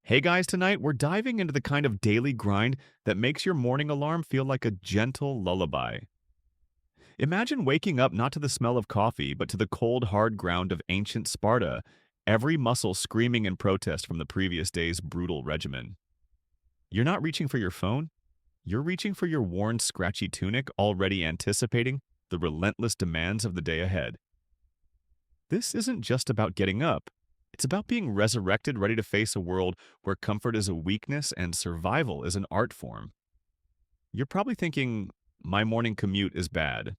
Hey guys, tonight we're diving into the kind of daily grind that makes your morning alarm feel like a gentle lullaby. Imagine waking up not to the smell of coffee, but to the cold, hard ground of ancient Sparta, every muscle screaming in protest from the previous day's brutal regimen. You're not reaching for your phone, you're reaching for your worn, scratchy tunic, already anticipating the relentless demands of the day ahead. This isn't just about getting up. It's about being resurrected, ready to face a world where comfort is a weakness and survival is an art form. You're probably thinking, my morning commute is bad.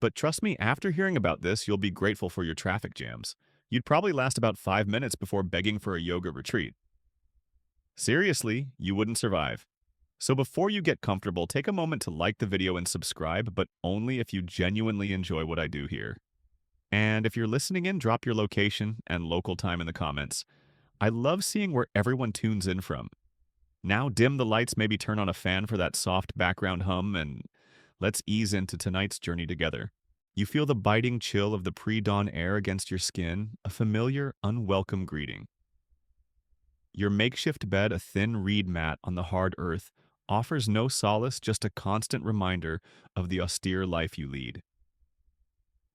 But trust me, after hearing about this, you'll be grateful for your traffic jams. You'd probably last about 5 minutes before begging for a yoga retreat. Seriously, you wouldn't survive. So before you get comfortable, take a moment to like the video and subscribe, but only if you genuinely enjoy what I do here. And if you're listening in, drop your location and local time in the comments. I love seeing where everyone tunes in from. Now dim the lights, maybe turn on a fan for that soft background hum, and let's ease into tonight's journey together. You feel the biting chill of the pre-dawn air against your skin, a familiar, unwelcome greeting. Your makeshift bed, a thin reed mat on the hard earth, offers no solace, just a constant reminder of the austere life you lead.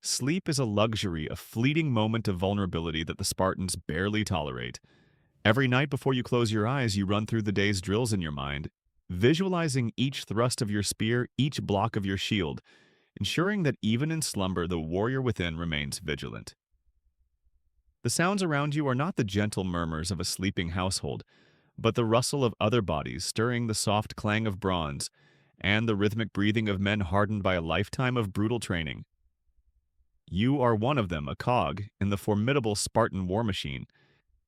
Sleep is a luxury, a fleeting moment of vulnerability that the Spartans barely tolerate. Every night before you close your eyes, you run through the day's drills in your mind, visualizing each thrust of your spear, each block of your shield, ensuring that even in slumber, the warrior within remains vigilant. The sounds around you are not the gentle murmurs of a sleeping household, but the rustle of other bodies stirring, the soft clang of bronze, and the rhythmic breathing of men hardened by a lifetime of brutal training. You are one of them, a cog in the formidable Spartan war machine,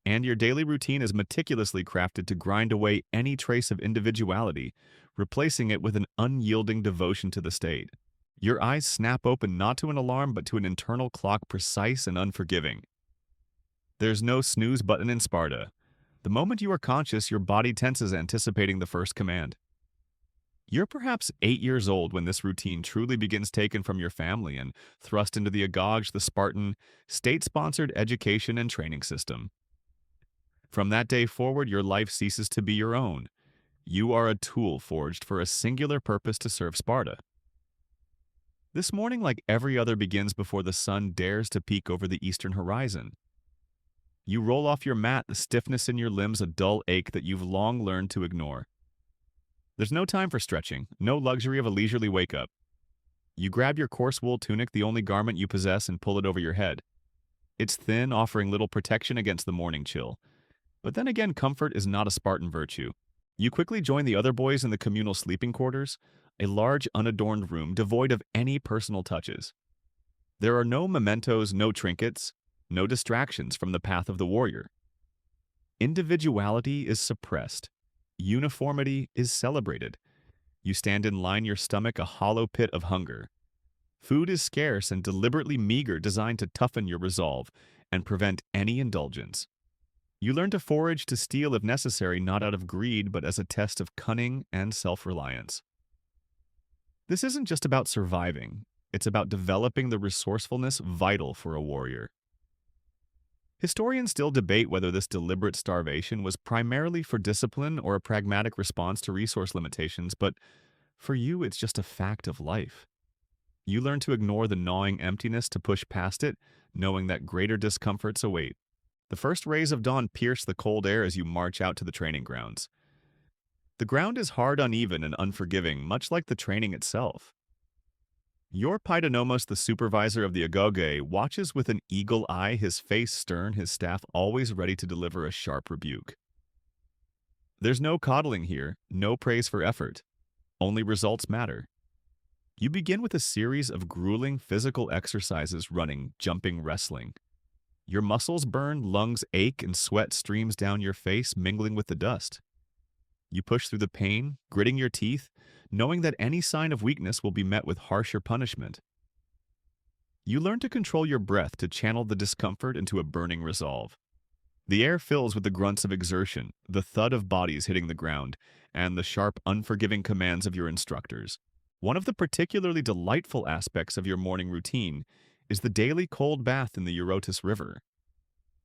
and your daily routine is meticulously crafted to grind away any trace of individuality, replacing it with an unyielding devotion to the state. Your eyes snap open not to an alarm but to an internal clock precise and unforgiving. There's no snooze button in Sparta. The moment you are conscious, your body tenses anticipating the first command. You're perhaps 8 years old when this routine truly begins, taken from your family and thrust into the Agog, the Spartan, state-sponsored education and training system. From that day forward, your life ceases to be your own. You are a tool forged for a singular purpose to serve Sparta. This morning, like every other, begins before the sun dares to peek over the eastern horizon. You roll off your mat, the stiffness in your limbs a dull ache that you've long learned to ignore. There's no time for stretching, no luxury of a leisurely wake-up. You grab your coarse wool tunic, the only garment you possess, and pull it over your head. It's thin, offering little protection against the morning chill. But then again, comfort is not a Spartan virtue. You quickly join the other boys in the communal sleeping quarters, a large, unadorned room devoid of any personal touches. There are no mementos, no trinkets, no distractions from the path of the warrior. Individuality is suppressed. Uniformity is celebrated. You stand in line, your stomach a hollow pit of hunger. Food is scarce and deliberately meager, designed to toughen your resolve and prevent any indulgence. You learn to forage, to steal if necessary, not out of greed, but as a test of cunning and self-reliance. This isn't just about surviving. It's about developing the resourcefulness vital for a warrior. Historians still debate whether this deliberate starvation was primarily for discipline or a pragmatic response to resource limitations, but for you, it's just a fact of life. You learn to ignore the gnawing emptiness, to push past it, knowing that greater discomforts await. The first rays of dawn pierce the cold air as you march out to the training grounds. The ground is hard, uneven, and unforgiving, much like the training itself. Your Paidonomos, the supervisor of the Agoge, watches with an eagle eye, his face stern, his staff always ready to deliver a sharp rebuke. There's no coddling here, no praise for effort. Only results matter. You begin with a series of grueling physical exercises: running, jumping, wrestling. Your muscles burn, lungs ache, and sweat streams down your face, mingling with the dust. You push through the pain, gritting your teeth, knowing that any sign of weakness will be met with harsher punishment. You learn to control your breath, to channel the discomfort into a burning resolve. The air fills with the grunts of exertion, the thud of bodies hitting the ground, and the sharp, unforgiving commands of your instructors. One of the particularly delightful aspects of your morning routine is the daily cold bath in the Eurotas River.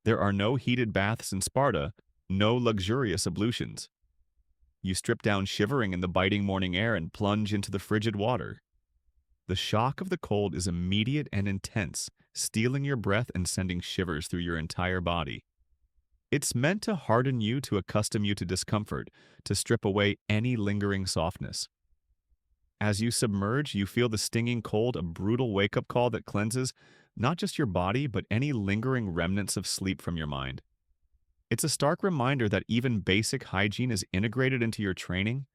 There are no heated baths in Sparta, No luxurious ablutions. You strip down shivering in the biting morning air and plunge into the frigid water. The shock of the cold is immediate and intense, stealing your breath and sending shivers through your entire body. It's meant to harden you, to accustom you to discomfort, to strip away any lingering softness. As you submerge, you feel the stinging cold, a brutal wake-up call that cleanses not just your body, but any lingering remnants of sleep from your mind. It's a stark reminder that even basic hygiene is integrated into your training,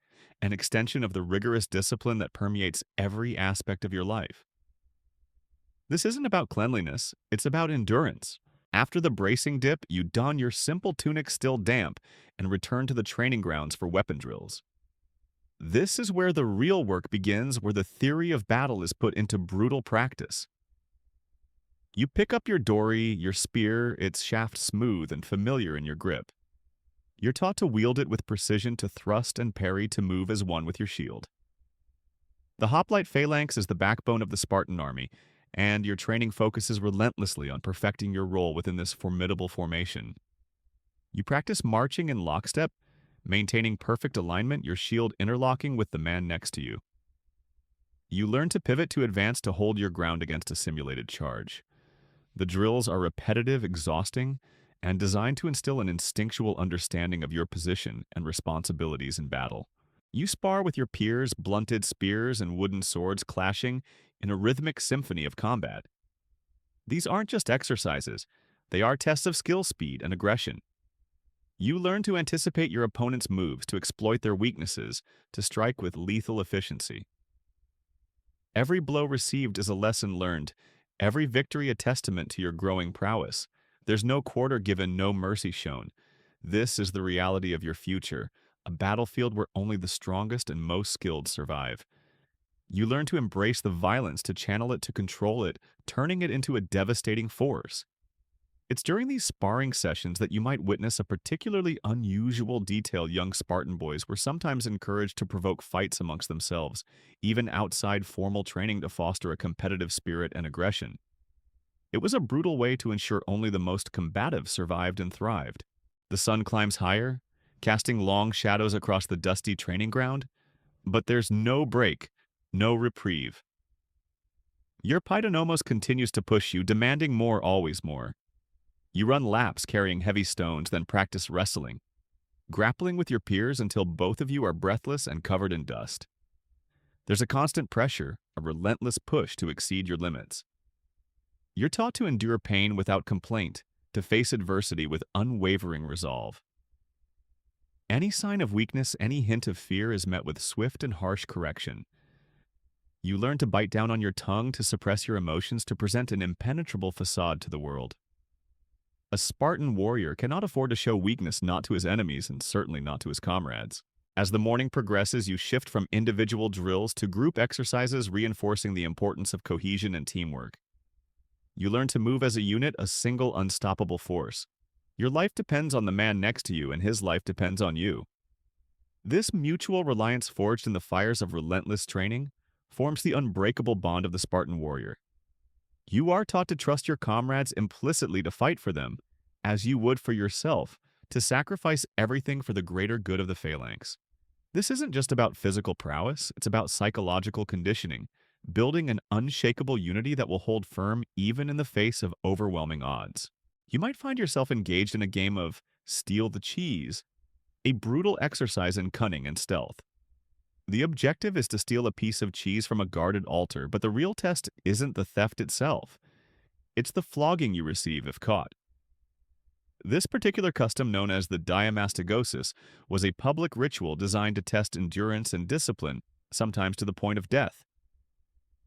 an extension of the rigorous discipline that permeates every aspect of your life. This isn't about cleanliness, it's about endurance. After the bracing dip, you don your simple tunic still damp and return to the training grounds for weapon drills. This is where the real work begins, where the theory of battle is put into brutal practice. You pick up your dory, your spear, its shaft smooth and familiar in your grip. You're taught to wield it with precision, to thrust and parry, to move as one with your shield. The hoplite phalanx is the backbone of the Spartan army, and your training focuses relentlessly on perfecting your role within this formidable formation. You practice marching in lockstep, maintaining perfect alignment, your shield interlocking with the man next to you. You learn to pivot, to advance, to hold your ground against a simulated charge. The drills are repetitive, exhausting, and designed to instill an instinctual understanding of your position and responsibilities in battle. You spar with your peers, blunted spears and wooden swords clashing in a rhythmic symphony of combat. These aren't just exercises, they are tests of skill, speed, and aggression. You learn to anticipate your opponent's moves, to exploit their weaknesses, to strike with lethal efficiency. Every blow received is a lesson learned, every victory a testament to your growing prowess. There's no quarter given, no mercy shown. This is the reality of your future, a battlefield where only the strongest and most skilled survive. You learn to embrace the violence, to channel it, to control it, turning it into a devastating force. It's during these sparring sessions that you might witness a particularly unusual detail. Young Spartan boys were sometimes encouraged to provoke fights amongst themselves, even outside formal training, to foster a competitive spirit and aggression. It was a brutal way to ensure only the most combative survived and thrived. The sun climbs higher, casting long shadows across the dusty training ground, but there's no break, no reprieve. Your paidonomos continues to push you, demanding more, always more. You run laps carrying heavy stones, then practice wrestling, grappling with your peers until both of you are breathless and covered in dust. There's a constant pressure, a relentless push to exceed your limits. You're taught to endure pain without complaint, to face adversity with unwavering resolve. Any sign of weakness, any hint of fear is met with swift and harsh correction. You learn to bite down on your tongue, to suppress your emotions, to present an impenetrable facade to the world. A Spartan warrior cannot afford to show weakness, not to his enemies and certainly not to his comrades. As the morning progresses, you shift from individual drills to group exercises, reinforcing the importance of cohesion and teamwork. You learn to move as a unit, a single unstoppable force. Your life depends on the man next to you, and his life depends on you. This mutual reliance, forged in the fires of relentless training, forms the unbreakable bond of the Spartan warrior. You are taught to trust your comrades implicitly, to fight for them, as you would for yourself, to sacrifice everything for the greater good of the phalanx. This isn't just about physical prowess, it's about psychological conditioning, building an unshakable unity that will hold firm even in the face of overwhelming odds. You might find yourself engaged in a game of steal the cheese, a brutal exercise in cunning and stealth. The objective is to steal a piece of cheese from a guarded altar, but the real test isn't the theft itself. It's the flogging you receive if caught. This particular custom, known as the diamastagosis, was a public ritual designed to test endurance and discipline, sometimes to the point of death.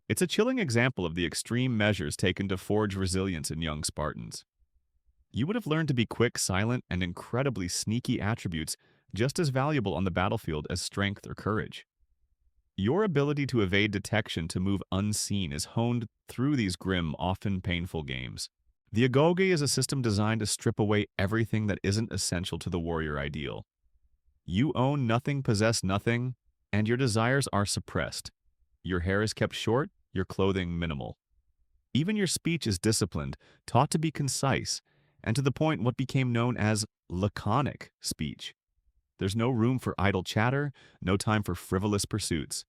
It's a chilling example of the extreme measures taken to forge resilience in young Spartans. You would have learned to be quick, silent, and incredibly sneaky, attributes just as valuable on the battlefield as strength or courage. Your ability to evade detection, to move unseen, is honed through these grim, often painful games. The agoge is a system designed to strip away everything that isn't essential to the warrior ideal. You own nothing, possess nothing, and your desires are suppressed. Your hair is kept short, your clothing minimal. Even your speech is disciplined, taught to be concise, and to the point what became known as laconic speech. There's no room for idle chatter, no time for frivolous pursuits.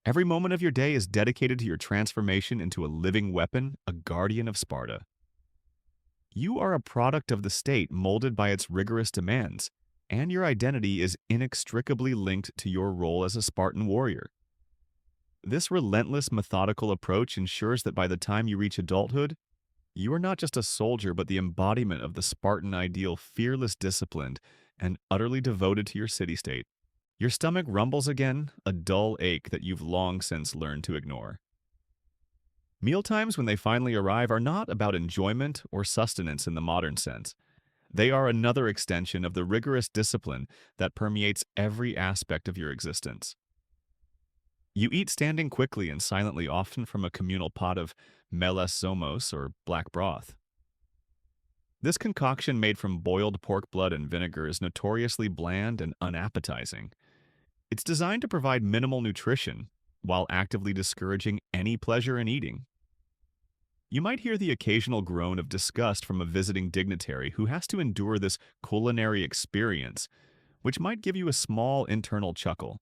Every moment of your day is dedicated to your transformation into a living weapon, a guardian of Sparta. You are a product of the state molded by its rigorous demands, and your identity is inextricably linked to your role as a Spartan warrior. This relentless, methodical approach ensures that by the time you reach adulthood, you are not just a soldier, but the embodiment of the Spartan ideal, fearless, disciplined, and utterly devoted to your city-state. Your stomach rumbles again, a dull ache that you've long since learned to ignore. Mealtimes, when they finally arrive, are not about enjoyment or sustenance in the modern sense. They are another extension of the rigorous discipline that permeates every aspect of your existence. You eat standing quickly and silently, often from a communal pot of meles somos, or black broth. This concoction made from boiled pork blood and vinegar is notoriously bland and unappetizing. It's designed to provide minimal nutrition while actively discouraging any pleasure in eating. You might hear the occasional groan of disgust from a visiting dignitary who has to endure this culinary experience, which might give you a small internal chuckle.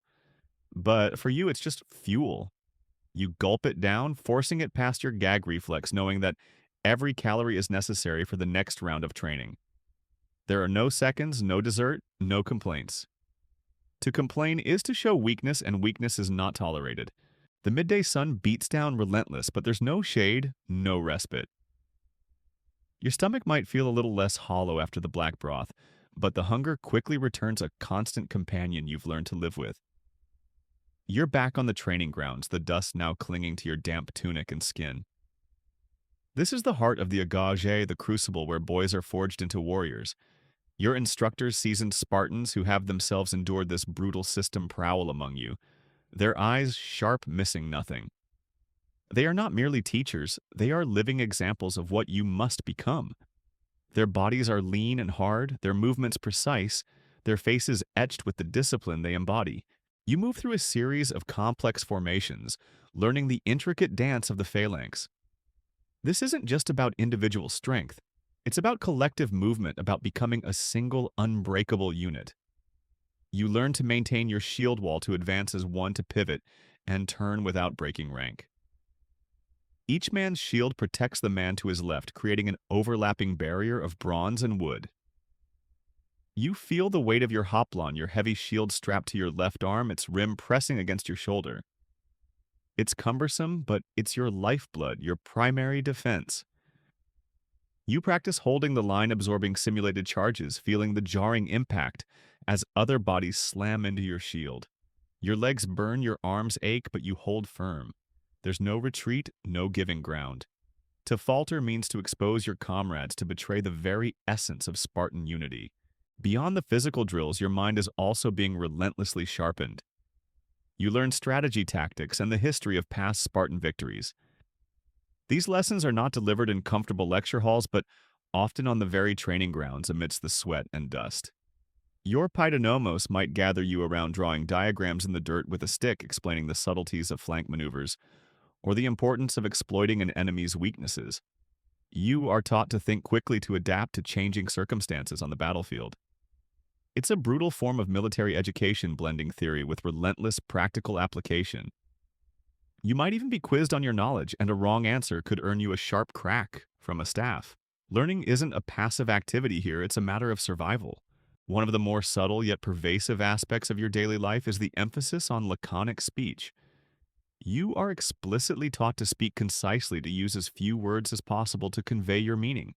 But for you, it's just fuel. You gulp it down, forcing it past your gag reflex, knowing that every calorie is necessary for the next round of training. There are no seconds, no dessert, no complaints. To complain is to show weakness, and weakness is not tolerated. The midday sun beats down relentless, but there's no shade, no respite. Your stomach might feel a little less hollow after the black broth, but the hunger quickly returns a constant companion you've learned to live with. You're back on the training grounds, the dust now clinging to your damp tunic and skin. This is the heart of the agage, the crucible where boys are forged into warriors. Your instructors, seasoned Spartans who have themselves endured this brutal system, prowl among you, their eyes sharp, missing nothing. They are not merely teachers, they are living examples of what you must become. Their bodies are lean and hard, their movements precise, their faces etched with the discipline they embody. You move through a series of complex formations, learning the intricate dance of the phalanx. This isn't just about individual strength. It's about collective movement, about becoming a single, unbreakable unit. You learn to maintain your shield wall, to advance as one, to pivot, and turn without breaking rank. Each man's shield protects the man to his left, creating an overlapping barrier of bronze and wood. You feel the weight of your hoplon, your heavy shield strapped to your left arm, its rim pressing against your shoulder. It's cumbersome, but it's your lifeblood, your primary defense. You practice holding the line, absorbing simulated charges, feeling the jarring impact as other bodies slam into your shield. Your legs burn, your arms ache, but you hold firm. There's no retreat, no giving ground. To falter means to expose your comrades, to betray the very essence of Spartan unity. Beyond the physical drills, your mind is also being relentlessly sharpened. You learn strategy tactics and the history of past Spartan victories. These lessons are not delivered in comfortable lecture halls, but often on the very training grounds amidst the sweat and dust. Your paidonomos might gather you around, drawing diagrams in the dirt with a stick, explaining the subtleties of flank maneuvers, or the importance of exploiting an enemy's weaknesses. You are taught to think quickly, to adapt to changing circumstances on the battlefield. It's a brutal form of military education, blending theory with relentless practical application. You might even be quizzed on your knowledge, and a wrong answer could earn you a sharp crack from a staff. Learning isn't a passive activity here, it's a matter of survival. One of the more subtle yet pervasive aspects of your daily life is the emphasis on laconic speech. You are explicitly taught to speak concisely, to use as few words as possible to convey your meaning.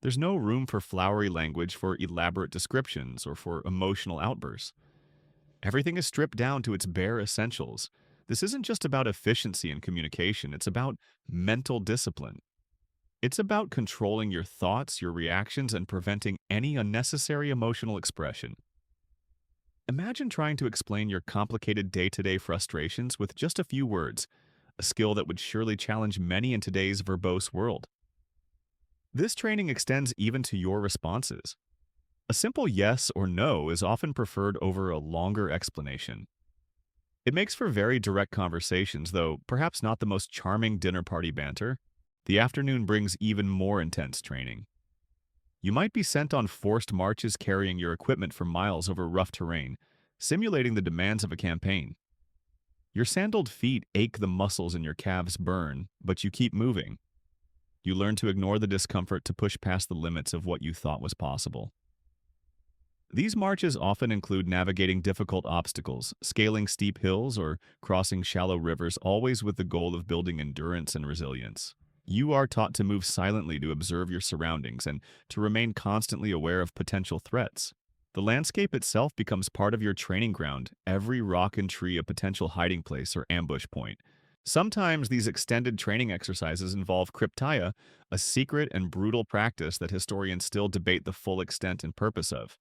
There's no room for flowery language, for elaborate descriptions, or for emotional outbursts. Everything is stripped down to its bare essentials. This isn't just about efficiency in communication, it's about mental discipline. It's about controlling your thoughts, your reactions, and preventing any unnecessary emotional expression. Imagine trying to explain your complicated day-to-day frustrations with just a few words, a skill that would surely challenge many in today's verbose world. This training extends even to your responses. A simple yes or no is often preferred over a longer explanation. It makes for very direct conversations, though perhaps not the most charming dinner party banter. The afternoon brings even more intense training. You might be sent on forced marches carrying your equipment for miles over rough terrain, simulating the demands of a campaign. Your sandaled feet ache, the muscles in your calves burn, but you keep moving. You learn to ignore the discomfort to push past the limits of what you thought was possible. These marches often include navigating difficult obstacles, scaling steep hills, or crossing shallow rivers, always with the goal of building endurance and resilience. You are taught to move silently, to observe your surroundings, and to remain constantly aware of potential threats. The landscape itself becomes part of your training ground, every rock and tree a potential hiding place or ambush point. Sometimes these extended training exercises involve cryptia, a secret and brutal practice that historians still debate the full extent and purpose of.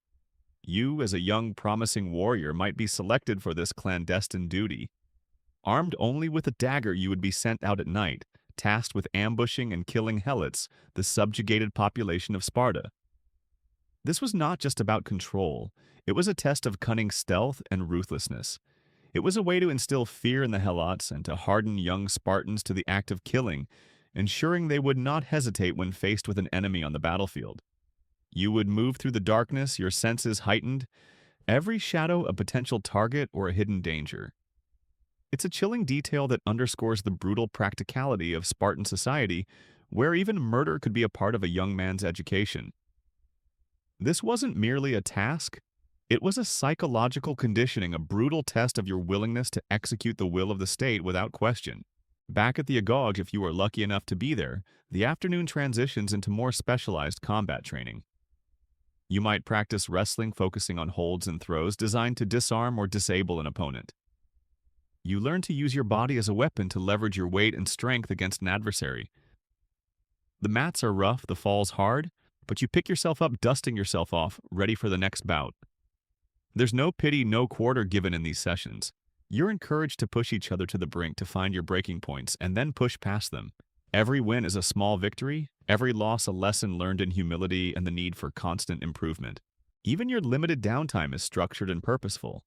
You, as a young, promising warrior, might be selected for this clandestine duty. Armed only with a dagger, you would be sent out at night, tasked with ambushing and killing helots, the subjugated population of Sparta. This was not just about control. It was a test of cunning stealth and ruthlessness. It was a way to instill fear in the helots and to harden young Spartans to the act of killing, ensuring they would not hesitate when faced with an enemy on the battlefield. You would move through the darkness, your senses heightened, every shadow a potential target or a hidden danger. It's a chilling detail that underscores the brutal practicality of Spartan society, where even murder could be a part of a young man's education. This wasn't merely a task, it was a psychological conditioning, a brutal test of your willingness to execute the will of the state without question. Back at the Agog, if you were lucky enough to be there, the afternoon transitions into more specialized combat training. You might practice wrestling, focusing on holds and throws designed to disarm or disable an opponent. You learn to use your body as a weapon to leverage your weight and strength against an adversary. The mats are rough, the falls hard, but you pick yourself up, dusting yourself off, ready for the next bout. There's no pity, no quarter given in these sessions. You're encouraged to push each other to the brink to find your breaking points and then push past them. Every win is a small victory, every loss a lesson learned in humility and the need for constant improvement. Even your limited downtime is structured and purposeful.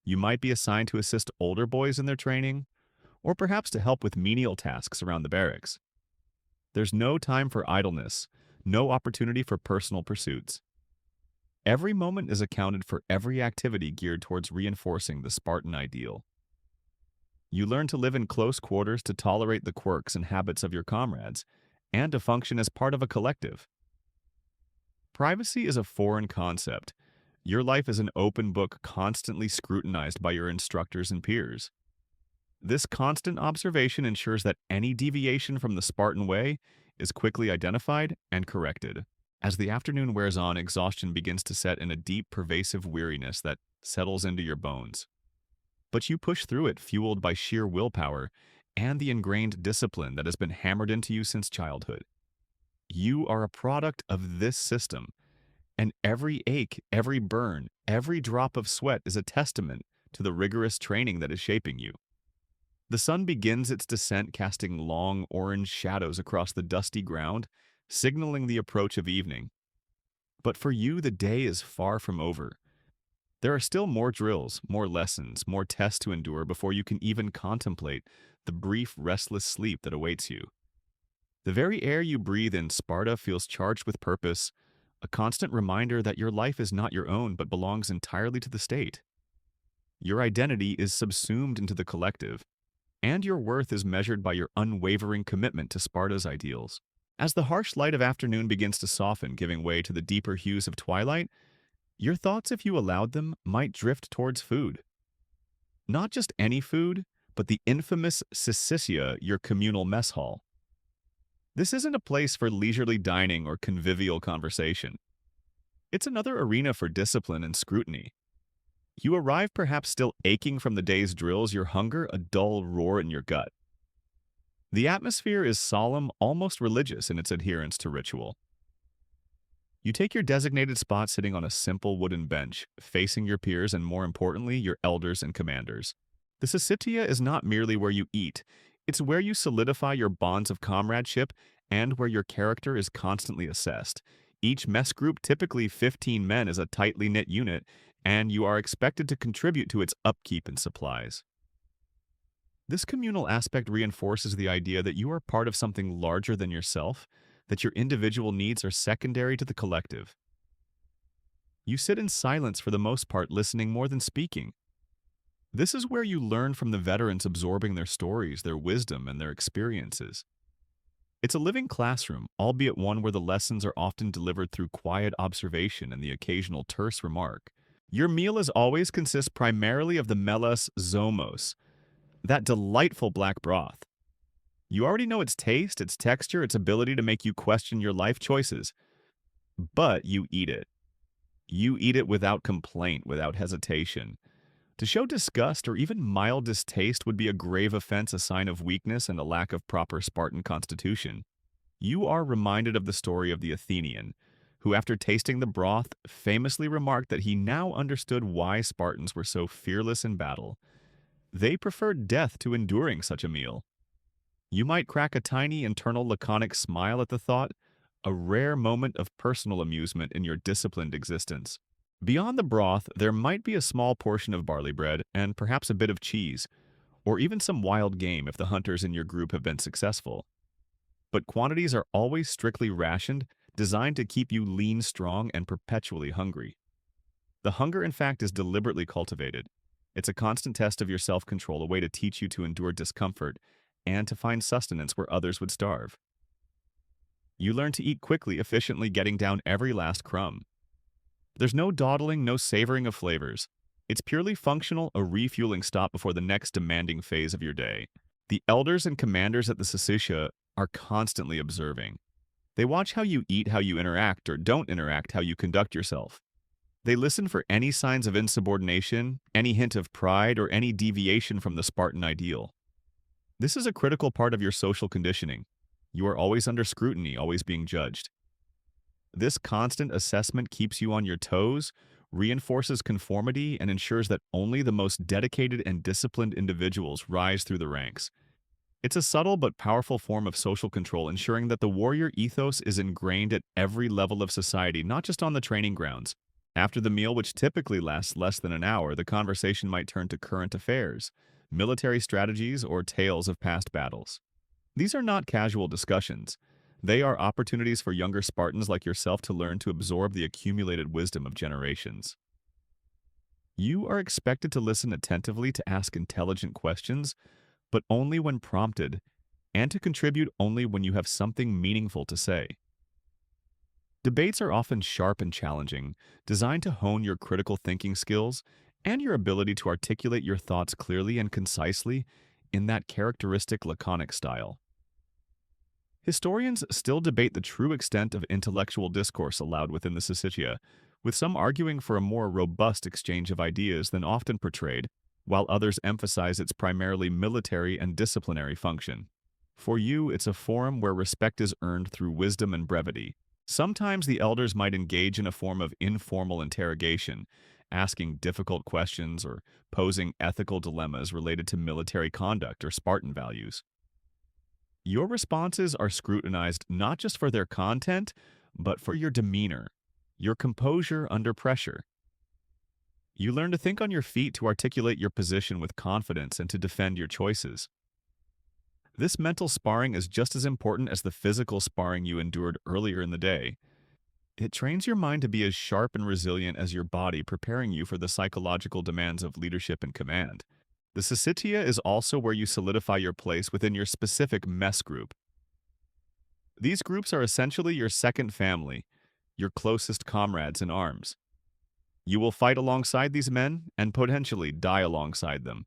You might be assigned to assist older boys in their training, or perhaps to help with menial tasks around the barracks. There's no time for idleness, no opportunity for personal pursuits. Every moment is accounted for, every activity geared towards reinforcing the Spartan ideal. You learn to live in close quarters, to tolerate the quirks and habits of your comrades, and to function as part of a collective. Privacy is a foreign concept. Your life is an open book, constantly scrutinized by your instructors and peers. This constant observation ensures that any deviation from the Spartan way is quickly identified and corrected. As the afternoon wears on, exhaustion begins to set in, a deep, pervasive weariness that settles into your bones. But you push through it, fueled by sheer willpower and the ingrained discipline that has been hammered into you since childhood. You are a product of this system, and every ache, every burn, every drop of sweat is a testament to the rigorous training that is shaping you. The sun begins its descent, casting long orange shadows across the dusty ground, signaling the approach of evening. But for you, the day is far from over. There are still more drills, more lessons, more tests to endure before you can even contemplate the brief, restless sleep that awaits you. The very air you breathe in Sparta feels charged with purpose, a constant reminder that your life is not your own but belongs entirely to the state. Your identity is subsumed into the collective, and your worth is measured by your unwavering commitment to Sparta's ideals. As the harsh light of afternoon begins to soften, giving way to the deeper hues of twilight, your thoughts, if you allowed them, might drift towards food. Not just any food, but the infamous Syssitia, your communal mess hall. This isn't a place for leisurely dining or convivial conversation. It's another arena for discipline and scrutiny. You arrive perhaps still aching from the day's drills, your hunger a dull roar in your gut. The atmosphere is solemn, almost religious in its adherence to ritual. You take your designated spot sitting on a simple wooden bench, facing your peers and, more importantly, your elders and commanders. The Syssitia is not merely where you eat, it's where you solidify your bonds of comradeship and where your character is constantly assessed. Each mess group, typically 15 men, is a tightly knit unit, and you are expected to contribute to its upkeep and supplies. This communal aspect reinforces the idea that you are part of something larger than yourself, that your individual needs are secondary to the collective. You sit in silence for the most part, listening more than speaking. This is where you learn from the veterans, absorbing their stories, their wisdom, and their experiences. It's a living classroom, albeit one where the lessons are often delivered through quiet observation and the occasional terse remark. Your meal as always consists primarily of the melas zomos, that delightful black broth. You already know its taste, its texture, its ability to make you question your life choices, but you eat it. You eat it without complaint, without hesitation. To show disgust or even mild distaste would be a grave offense, a sign of weakness and a lack of proper Spartan constitution. You are reminded of the story of the Athenian, who after tasting the broth famously remarked that he now understood why Spartans were so fearless in battle. They preferred death to enduring such a meal. You might crack a tiny internal laconic smile at the thought, a rare moment of personal amusement in your disciplined existence. Beyond the broth, there might be a small portion of barley bread and perhaps a bit of cheese, or even some wild game if the hunters in your group have been successful. But quantities are always strictly rationed, designed to keep you lean, strong, and perpetually hungry. The hunger, in fact, is deliberately cultivated. It's a constant test of your self-control, a way to teach you to endure discomfort and to find sustenance where others would starve. You learn to eat quickly, efficiently, getting down every last crumb. There's no dawdling, no savoring of flavors. It's purely functional, a refueling stop before the next demanding phase of your day. The elders and commanders at the Syssitia are constantly observing. They watch how you eat, how you interact, or don't interact, how you conduct yourself. They listen for any signs of insubordination, any hint of pride, or any deviation from the Spartan ideal. This is a critical part of your social conditioning. You are always under scrutiny, always being judged. This constant assessment keeps you on your toes, reinforces conformity, and ensures that only the most dedicated and disciplined individuals rise through the ranks. It's a subtle but powerful form of social control, ensuring that the warrior ethos is ingrained at every level of society, not just on the training grounds. After the meal, which typically lasts less than an hour, the conversation might turn to current affairs, military strategies, or tales of past battles. These are not casual discussions. They are opportunities for younger Spartans like yourself to learn to absorb the accumulated wisdom of generations. You are expected to listen attentively, to ask intelligent questions, but only when prompted, and to contribute only when you have something meaningful to say. Debates are often sharp and challenging, designed to hone your critical thinking skills and your ability to articulate your thoughts clearly and concisely in that characteristic laconic style. Historians still debate the true extent of intellectual discourse allowed within the Syssitia, with some arguing for a more robust exchange of ideas than often portrayed, while others emphasize its primarily military and disciplinary function. For you, it's a forum where respect is earned through wisdom and brevity. Sometimes the elders might engage in a form of informal interrogation, asking difficult questions or posing ethical dilemmas related to military conduct or Spartan values. Your responses are scrutinized not just for their content, but for your demeanor, your composure under pressure. You learn to think on your feet, to articulate your position with confidence, and to defend your choices. This mental sparring is just as important as the physical sparring you endured earlier in the day. It trains your mind to be as sharp and resilient as your body, preparing you for the psychological demands of leadership and command. The Syssitia is also where you solidify your place within your specific mess group. These groups are essentially your second family, your closest comrades in arms. You will fight alongside these men and potentially die alongside them.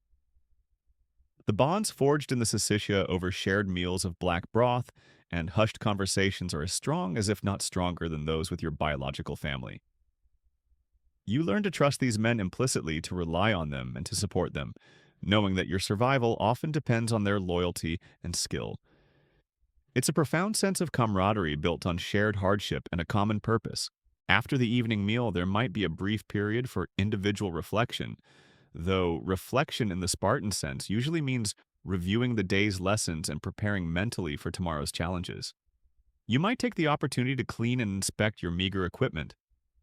The bonds forged in the Syssitia over shared meals of black broth and hushed conversations are as strong as if not stronger than those with your biological family. You learn to trust these men implicitly, to rely on them and to support them, knowing that your survival often depends on their loyalty and skill. It's a profound sense of camaraderie built on shared hardship and a common purpose. After the evening meal, there might be a brief period for individual reflection, though reflection in the Spartan sense usually means reviewing the day's lessons and preparing mentally for tomorrow's challenges. You might take the opportunity to clean and inspect your meager equipment,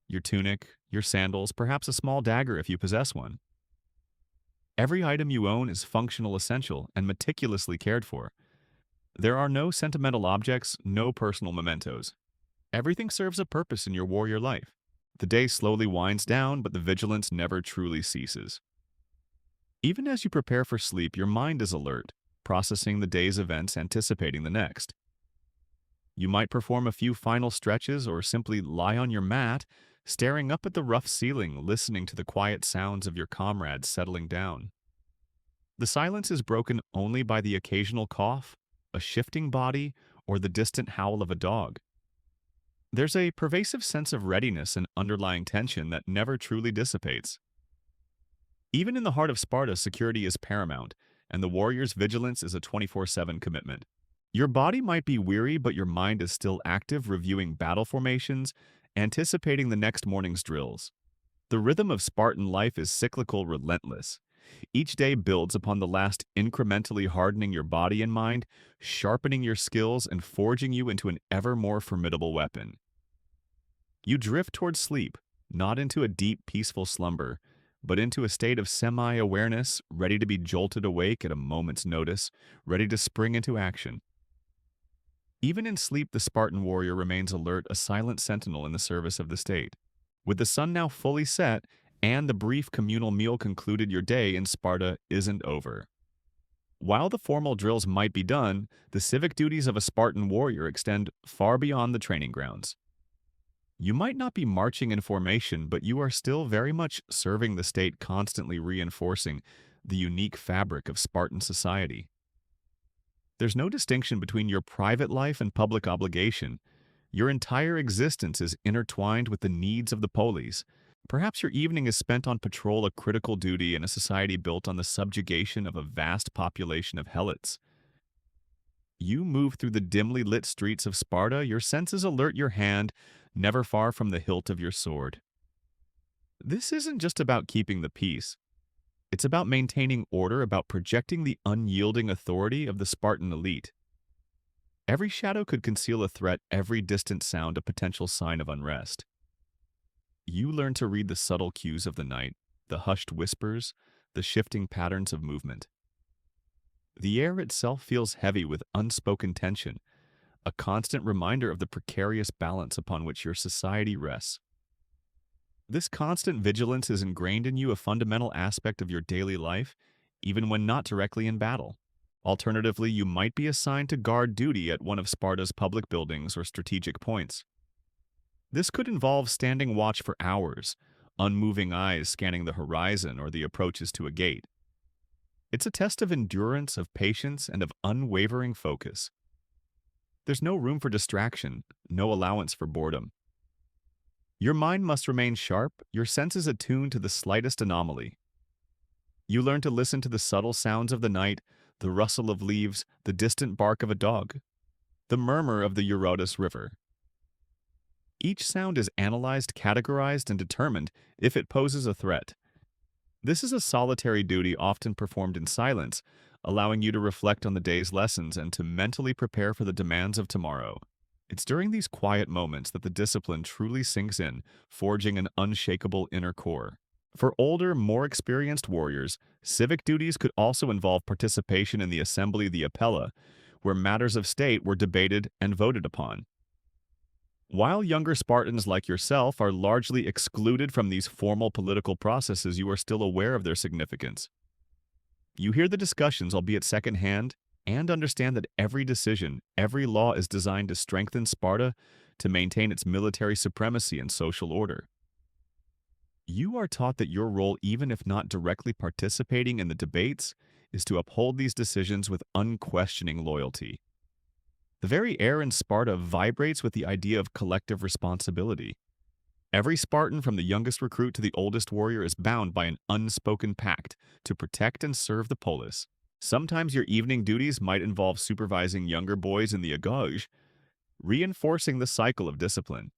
your tunic, your sandals, perhaps a small dagger if you possess one. Every item you own is functional, essential, and meticulously cared for. There are no sentimental objects, no personal mementos. Everything serves a purpose in your warrior life. The day slowly winds down, but the vigilance never truly ceases. Even as you prepare for sleep, your mind is alert, processing the day's events, anticipating the next. You might perform a few final stretches or simply lie on your mat, staring up at the rough ceiling, listening to the quiet sounds of your comrades settling down. The silence is broken only by the occasional cough, a shifting body, or the distant howl of a dog. There's a pervasive sense of readiness and underlying tension that never truly dissipates. Even in the heart of Sparta, security is paramount, and the warrior's vigilance is a 24/7 commitment. Your body might be weary, but your mind is still active, reviewing battle formations, anticipating the next morning's drills. The rhythm of Spartan life is cyclical, relentless. Each day builds upon the last, incrementally hardening your body and mind, sharpening your skills, and forging you into an ever more formidable weapon. You drift towards sleep, not into a deep, peaceful slumber, but into a state of semi-awareness, ready to be jolted awake at a moment's notice, ready to spring into action. Even in sleep, the Spartan warrior remains alert, a silent sentinel in the service of the state. With the sun now fully set, and the brief communal meal concluded, your day in Sparta isn't over. While the formal drills might be done, the civic duties of a Spartan warrior extend far beyond the training grounds. You might not be marching in formation, but you are still very much serving the state, constantly reinforcing the unique fabric of Spartan society. There's no distinction between your private life and public obligation. Your entire existence is intertwined with the needs of the polis. Perhaps your evening is spent on patrol, a critical duty in a society built on the subjugation of a vast population of helots. You move through the dimly lit streets of Sparta, your senses alert, your hand never far from the hilt of your sword. This isn't just about keeping the peace. It's about maintaining order, about projecting the unyielding authority of the Spartan elite. Every shadow could conceal a threat, every distant sound a potential sign of unrest. You learn to read the subtle cues of the night, the hushed whispers, the shifting patterns of movement. The air itself feels heavy with unspoken tension, a constant reminder of the precarious balance upon which your society rests. This constant vigilance is ingrained in you, a fundamental aspect of your daily life, even when not directly in battle. Alternatively, you might be assigned to guard duty at one of Sparta's public buildings or strategic points. This could involve standing watch for hours, unmoving eyes scanning the horizon or the approaches to a gate. It's a test of endurance, of patience, and of unwavering focus. There's no room for distraction, no allowance for boredom. Your mind must remain sharp, your senses attuned to the slightest anomaly. You learn to listen to the subtle sounds of the night, the rustle of leaves, the distant bark of a dog, the murmur of the Eurotas River. Each sound is analyzed, categorized, and determined if it poses a threat. This is a solitary duty often performed in silence, allowing you to reflect on the day's lessons and to mentally prepare for the demands of tomorrow. It's during these quiet moments that the discipline truly sinks in, forging an unshakable inner core. For older, more experienced warriors, civic duties could also involve participation in the assembly, the appella, where matters of state were debated and voted upon. While younger Spartans like yourself are largely excluded from these formal political processes, you are still aware of their significance. You hear the discussions, albeit secondhand, and understand that every decision, every law is designed to strengthen Sparta, to maintain its military supremacy and social order. You are taught that your role, even if not directly participating in the debates, is to uphold these decisions with unquestioning loyalty. The very air in Sparta vibrates with the idea of collective responsibility. Every Spartan, from the youngest recruit to the oldest warrior, is bound by an unspoken pact to protect and serve the polis. Sometimes your evening duties might involve supervising younger boys in the agoj, reinforcing the cycle of discipline.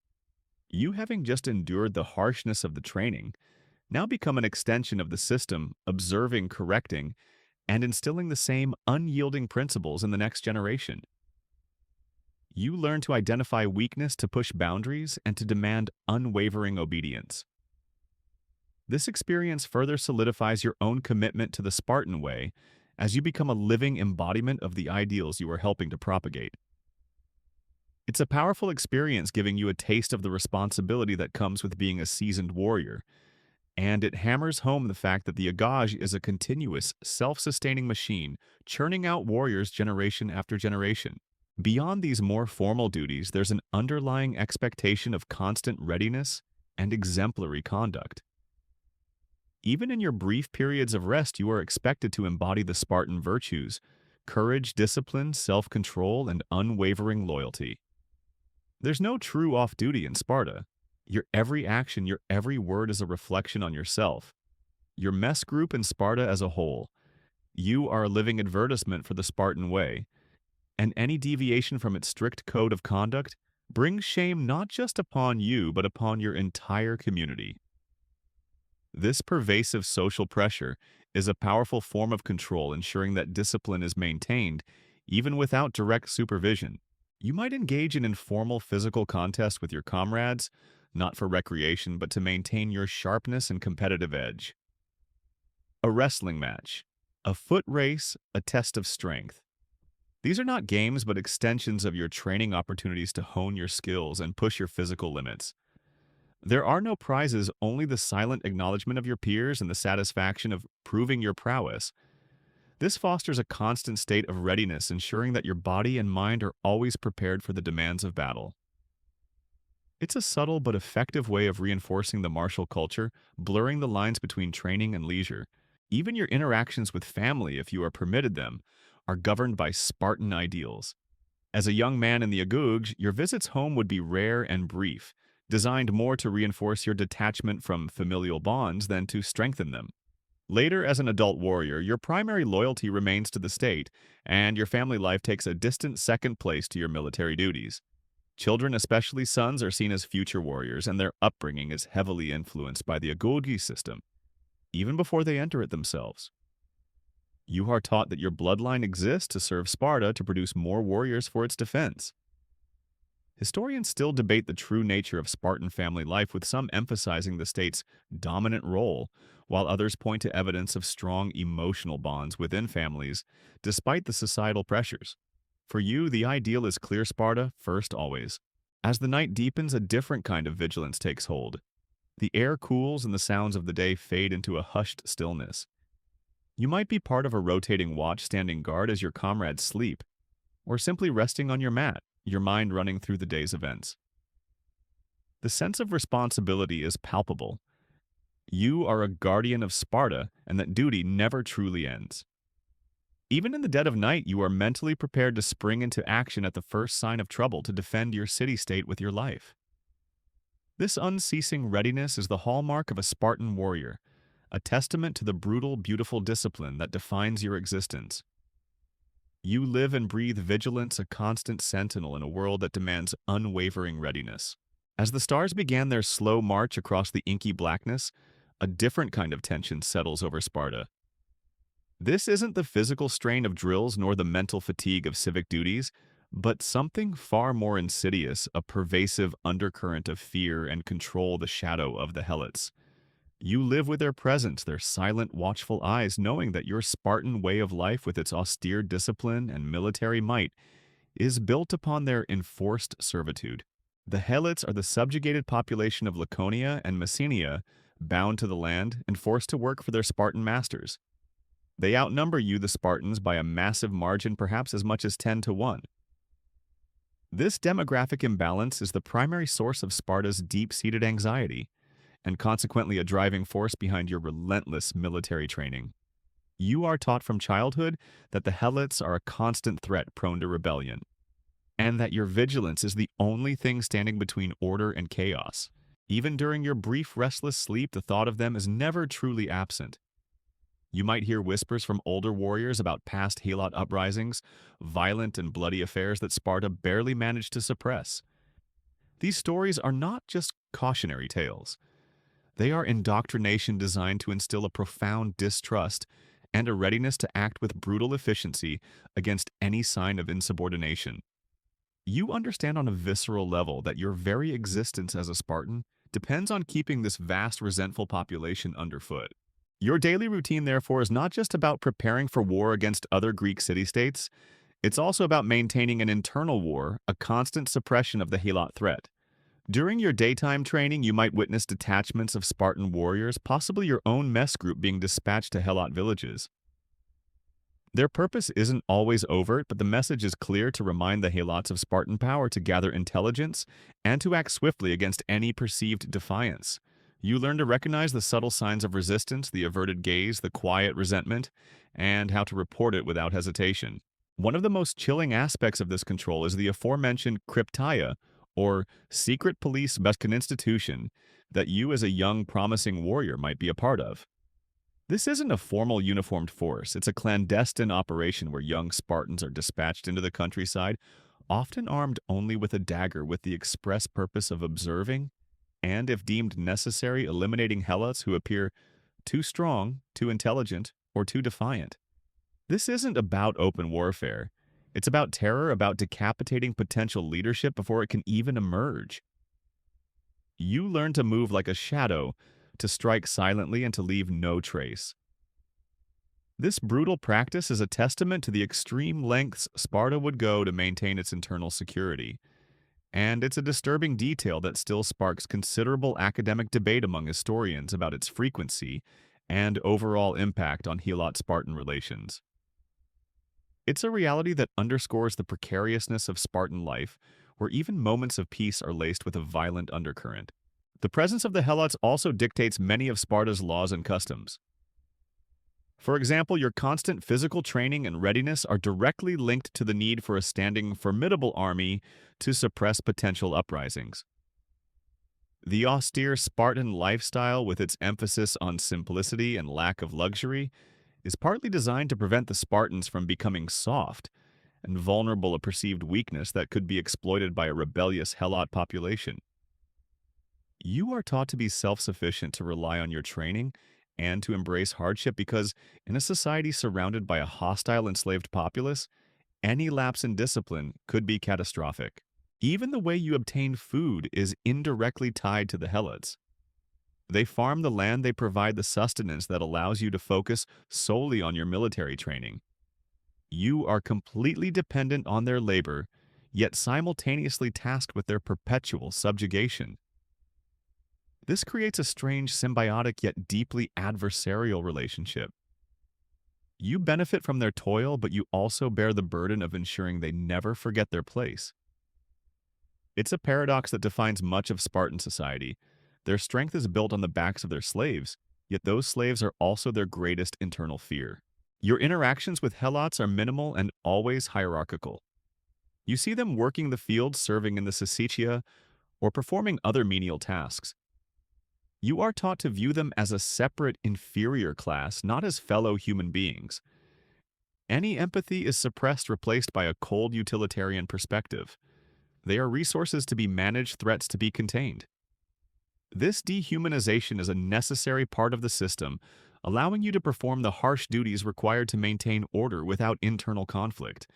You, having just endured the harshness of the training, now become an extension of the system, observing, correcting, and instilling the same unyielding principles in the next generation. You learn to identify weakness, to push boundaries, and to demand unwavering obedience. This experience further solidifies your own commitment to the Spartan way as you become a living embodiment of the ideals you are helping to propagate. It's a powerful experience, giving you a taste of the responsibility that comes with being a seasoned warrior, and it hammers home the fact that the Agaj is a continuous, self-sustaining machine, churning out warriors generation after generation. Beyond these more formal duties, there's an underlying expectation of constant readiness and exemplary conduct. Even in your brief periods of rest, you are expected to embody the Spartan virtues: courage, discipline, self-control, and unwavering loyalty. There's no true off-duty in Sparta. Your every action, your every word is a reflection on yourself, your mess group, and Sparta as a whole. You are a living advertisement for the Spartan way, and any deviation from its strict code of conduct brings shame not just upon you, but upon your entire community. This pervasive social pressure is a powerful form of control, ensuring that discipline is maintained even without direct supervision. You might engage in informal physical contests with your comrades, not for recreation, but to maintain your sharpness and competitive edge. A wrestling match, a foot race, a test of strength. These are not games, but extensions of your training opportunities to hone your skills and push your physical limits. There are no prizes, only the silent acknowledgement of your peers and the satisfaction of proving your prowess. This fosters a constant state of readiness, ensuring that your body and mind are always prepared for the demands of battle. It's a subtle but effective way of reinforcing the martial culture, blurring the lines between training and leisure. Even your interactions with family, if you are permitted them, are governed by Spartan ideals. As a young man in the Aguj, your visits home would be rare and brief, designed more to reinforce your detachment from familial bonds than to strengthen them. Later, as an adult warrior, your primary loyalty remains to the state, and your family life takes a distant second place to your military duties. Children, especially sons, are seen as future warriors, and their upbringing is heavily influenced by the Agugi system, even before they enter it themselves. You are taught that your bloodline exists to serve Sparta to produce more warriors for its defense. Historians still debate the true nature of Spartan family life, with some emphasizing the state's dominant role, while others point to evidence of strong emotional bonds within families, despite the societal pressures. For you, the ideal is clear: Sparta, first always. As the night deepens, a different kind of vigilance takes hold. The air cools and the sounds of the day fade into a hushed stillness. You might be part of a rotating watch, standing guard as your comrades sleep, or simply resting on your mat, your mind running through the day's events. The sense of responsibility is palpable. You are a guardian of Sparta, and that duty never truly ends. Even in the dead of night, you are mentally prepared to spring into action at the first sign of trouble to defend your city-state with your life. This unceasing readiness is the hallmark of a Spartan warrior, a testament to the brutal, beautiful discipline that defines your existence. You live and breathe vigilance, a constant sentinel in a world that demands unwavering readiness. As the stars began their slow march across the inky blackness, a different kind of tension settles over Sparta. This isn't the physical strain of drills nor the mental fatigue of civic duties, but something far more insidious, a pervasive undercurrent of fear and control, the shadow of the Helots. You live with their presence, their silent, watchful eyes, knowing that your Spartan way of life, with its austere discipline and military might, is built upon their enforced servitude. The Helots are the subjugated population of Laconia and Messenia, bound to the land and forced to work for their Spartan masters. They outnumber you, the Spartans, by a massive margin, perhaps as much as 10-1. This demographic imbalance is the primary source of Sparta's deep-seated anxiety, and consequently a driving force behind your relentless military training. You are taught from childhood that the Helots are a constant threat prone to rebellion, and that your vigilance is the only thing standing between order and chaos. Even during your brief restless sleep, the thought of them is never truly absent. You might hear whispers from older warriors about past Helot uprisings, violent and bloody affairs that Sparta barely managed to suppress. These stories are not just cautionary tales. They are indoctrination designed to instill a profound distrust and a readiness to act with brutal efficiency against any sign of insubordination. You understand on a visceral level that your very existence as a Spartan depends on keeping this vast, resentful population underfoot. Your daily routine, therefore, is not just about preparing for war against other Greek city-states, it's also about maintaining an internal war, a constant suppression of the Helot threat. During your daytime training, you might witness detachments of Spartan warriors, possibly your own mess group being dispatched to Helot villages. Their purpose isn't always overt, but the message is clear to remind the Helots of Spartan power to gather intelligence and to act swiftly against any perceived defiance. You learn to recognize the subtle signs of resistance, the averted gaze, the quiet resentment, and how to report it without hesitation. One of the most chilling aspects of this control is the aforementioned krypteia, or secret police Beskan institution, that you as a young, promising warrior might be a part of. This isn't a formal uniformed force. It's a clandestine operation where young Spartans are dispatched into the countryside, often armed only with a dagger with the express purpose of observing and, if deemed necessary, eliminating helots who appear too strong, too intelligent, or too defiant. This isn't about open warfare. It's about terror, about decapitating potential leadership before it can even emerge. You learn to move like a shadow, to strike silently and to leave no trace. This brutal practice is a testament to the extreme lengths Sparta would go to maintain its internal security. And it's a disturbing detail that still sparks considerable academic debate among historians about its frequency and overall impact on Helot-Spartan relations. It's a reality that underscores the precariousness of Spartan life, where even moments of peace are laced with a violent undercurrent. The presence of the Helots also dictates many of Sparta's laws and customs. For example, your constant physical training and readiness are directly linked to the need for a standing, formidable army to suppress potential uprisings. The austere Spartan lifestyle, with its emphasis on simplicity and lack of luxury, is partly designed to prevent the Spartans from becoming soft and vulnerable to perceived weakness that could be exploited by a rebellious Helot population. You are taught to be self-sufficient, to rely on your training, and to embrace hardship because, in a society surrounded by a hostile enslaved populace, any lapse in discipline could be catastrophic. Even the way you obtain food is indirectly tied to the Helots. They farm the land, they provide the sustenance that allows you to focus solely on your military training. You are completely dependent on their labor, yet simultaneously tasked with their perpetual subjugation. This creates a strange, symbiotic yet deeply adversarial relationship. You benefit from their toil, but you also bear the burden of ensuring they never forget their place. It's a paradox that defines much of Spartan society. Their strength is built on the backs of their slaves, yet those slaves are also their greatest internal fear. Your interactions with Helots are minimal and always hierarchical. You see them working the fields, serving in the syssitia, or performing other menial tasks. You are taught to view them as a separate, inferior class, not as fellow human beings. Any empathy is suppressed, replaced by a cold utilitarian perspective. They are resources to be managed, threats to be contained. This dehumanization is a necessary part of the system, allowing you to perform the harsh duties required to maintain order without internal conflict.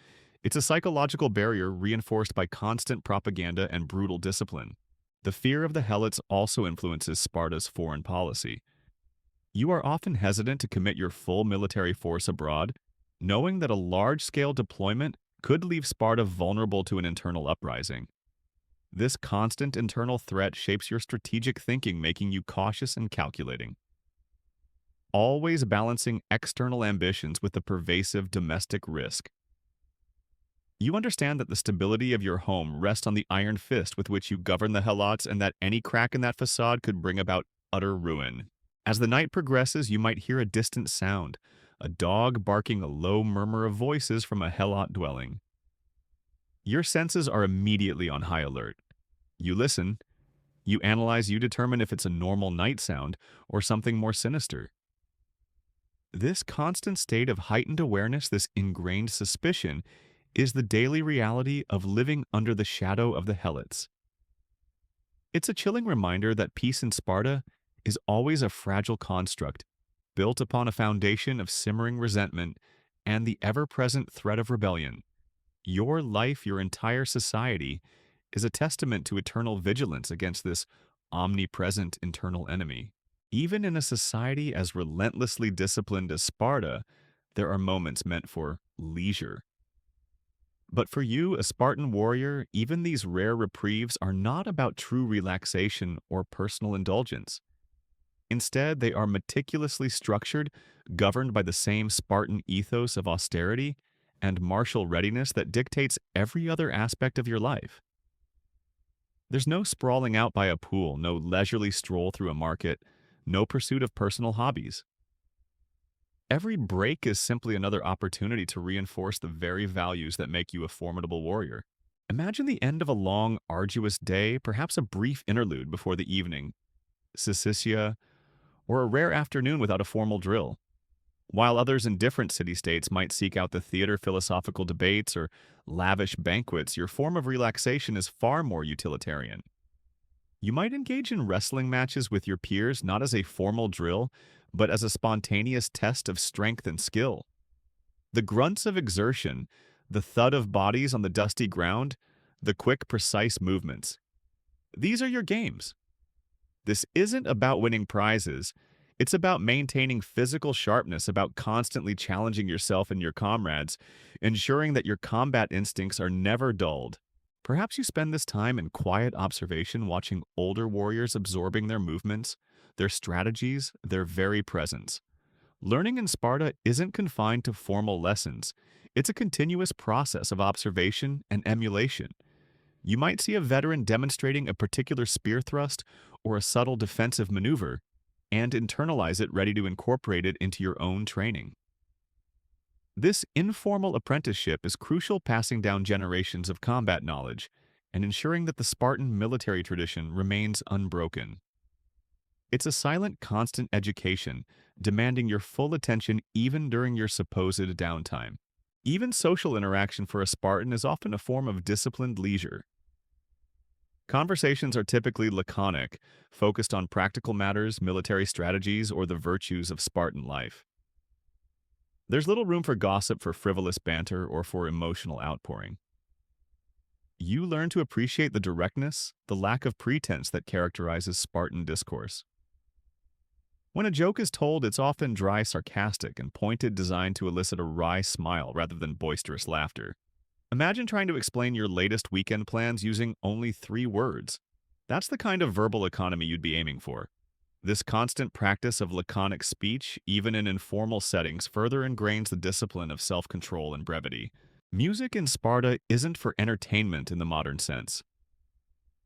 It's a psychological barrier reinforced by constant propaganda and brutal discipline. The fear of the Helots also influences Sparta's foreign policy. You are often hesitant to commit your full military force abroad, knowing that a large-scale deployment could leave Sparta vulnerable to an internal uprising. This constant internal threat shapes your strategic thinking, making you cautious and calculating, always balancing external ambitions with the pervasive domestic risk. You understand that the stability of your home rests on the iron fist with which you govern the Helots, and that any crack in that facade could bring about utter ruin. As the night progresses, you might hear a distant sound, a dog barking a low murmur of voices from a Helot dwelling. Your senses are immediately on high alert. You listen, you analyze, you determine if it's a normal night sound or something more sinister. This constant state of heightened awareness, this ingrained suspicion, is the daily reality of living under the shadow of the Helots. It's a chilling reminder that peace in Sparta is always a fragile construct, built upon a foundation of simmering resentment and the ever-present threat of rebellion. Your life, your entire society, is a testament to eternal vigilance against this omnipresent internal enemy. Even in a society as relentlessly disciplined as Sparta, there are moments meant for leisure. But for you, a Spartan warrior, even these rare reprieves are not about true relaxation or personal indulgence. Instead, they are meticulously structured, governed by the same Spartan ethos of austerity and martial readiness that dictates every other aspect of your life. There's no sprawling out by a pool, no leisurely stroll through a market, no pursuit of personal hobbies. Every break is simply another opportunity to reinforce the very values that make you a formidable warrior. Imagine the end of a long, arduous day, perhaps a brief interlude before the evening, syestia, or a rare afternoon without a formal drill. While others in different city-states might seek out the theater philosophical debates or lavish banquets, your form of relaxation is far more utilitarian. You might engage in wrestling matches with your peers not as a formal drill, but as a spontaneous test of strength and skill. The grunts of exertion, the thud of bodies on the dusty ground, the quick, precise movements. These are your games. This isn't about winning prizes. It's about maintaining physical sharpness, about constantly challenging yourself and your comrades, ensuring that your combat instincts are never dulled. Perhaps you spend this time in quiet observation watching older warriors absorbing their movements, their strategies, their very presence. Learning in Sparta isn't confined to formal lessons. It's a continuous process of observation and emulation. You might see a veteran demonstrating a particular spear thrust or a subtle defensive maneuver, and internalize it ready to incorporate it into your own training. This informal apprenticeship is crucial, passing down generations of combat knowledge and ensuring that the Spartan military tradition remains unbroken. It's a silent, constant education, demanding your full attention even during your supposed downtime. Even social interaction for a Spartan is often a form of disciplined leisure. Conversations are typically laconic, focused on practical matters, military strategies, or the virtues of Spartan life. There's little room for gossip, for frivolous banter, or for emotional outpouring. You learn to appreciate the directness, the lack of pretense that characterizes Spartan discourse. When a joke is told, it's often dry, sarcastic, and pointed, designed to elicit a wry smile rather than boisterous laughter. Imagine trying to explain your latest weekend plans using only 3 words. That's the kind of verbal economy you'd be aiming for. This constant practice of laconic speech, even in informal settings, further ingrains the discipline of self-control and brevity. Music in Sparta isn't for entertainment in the modern sense.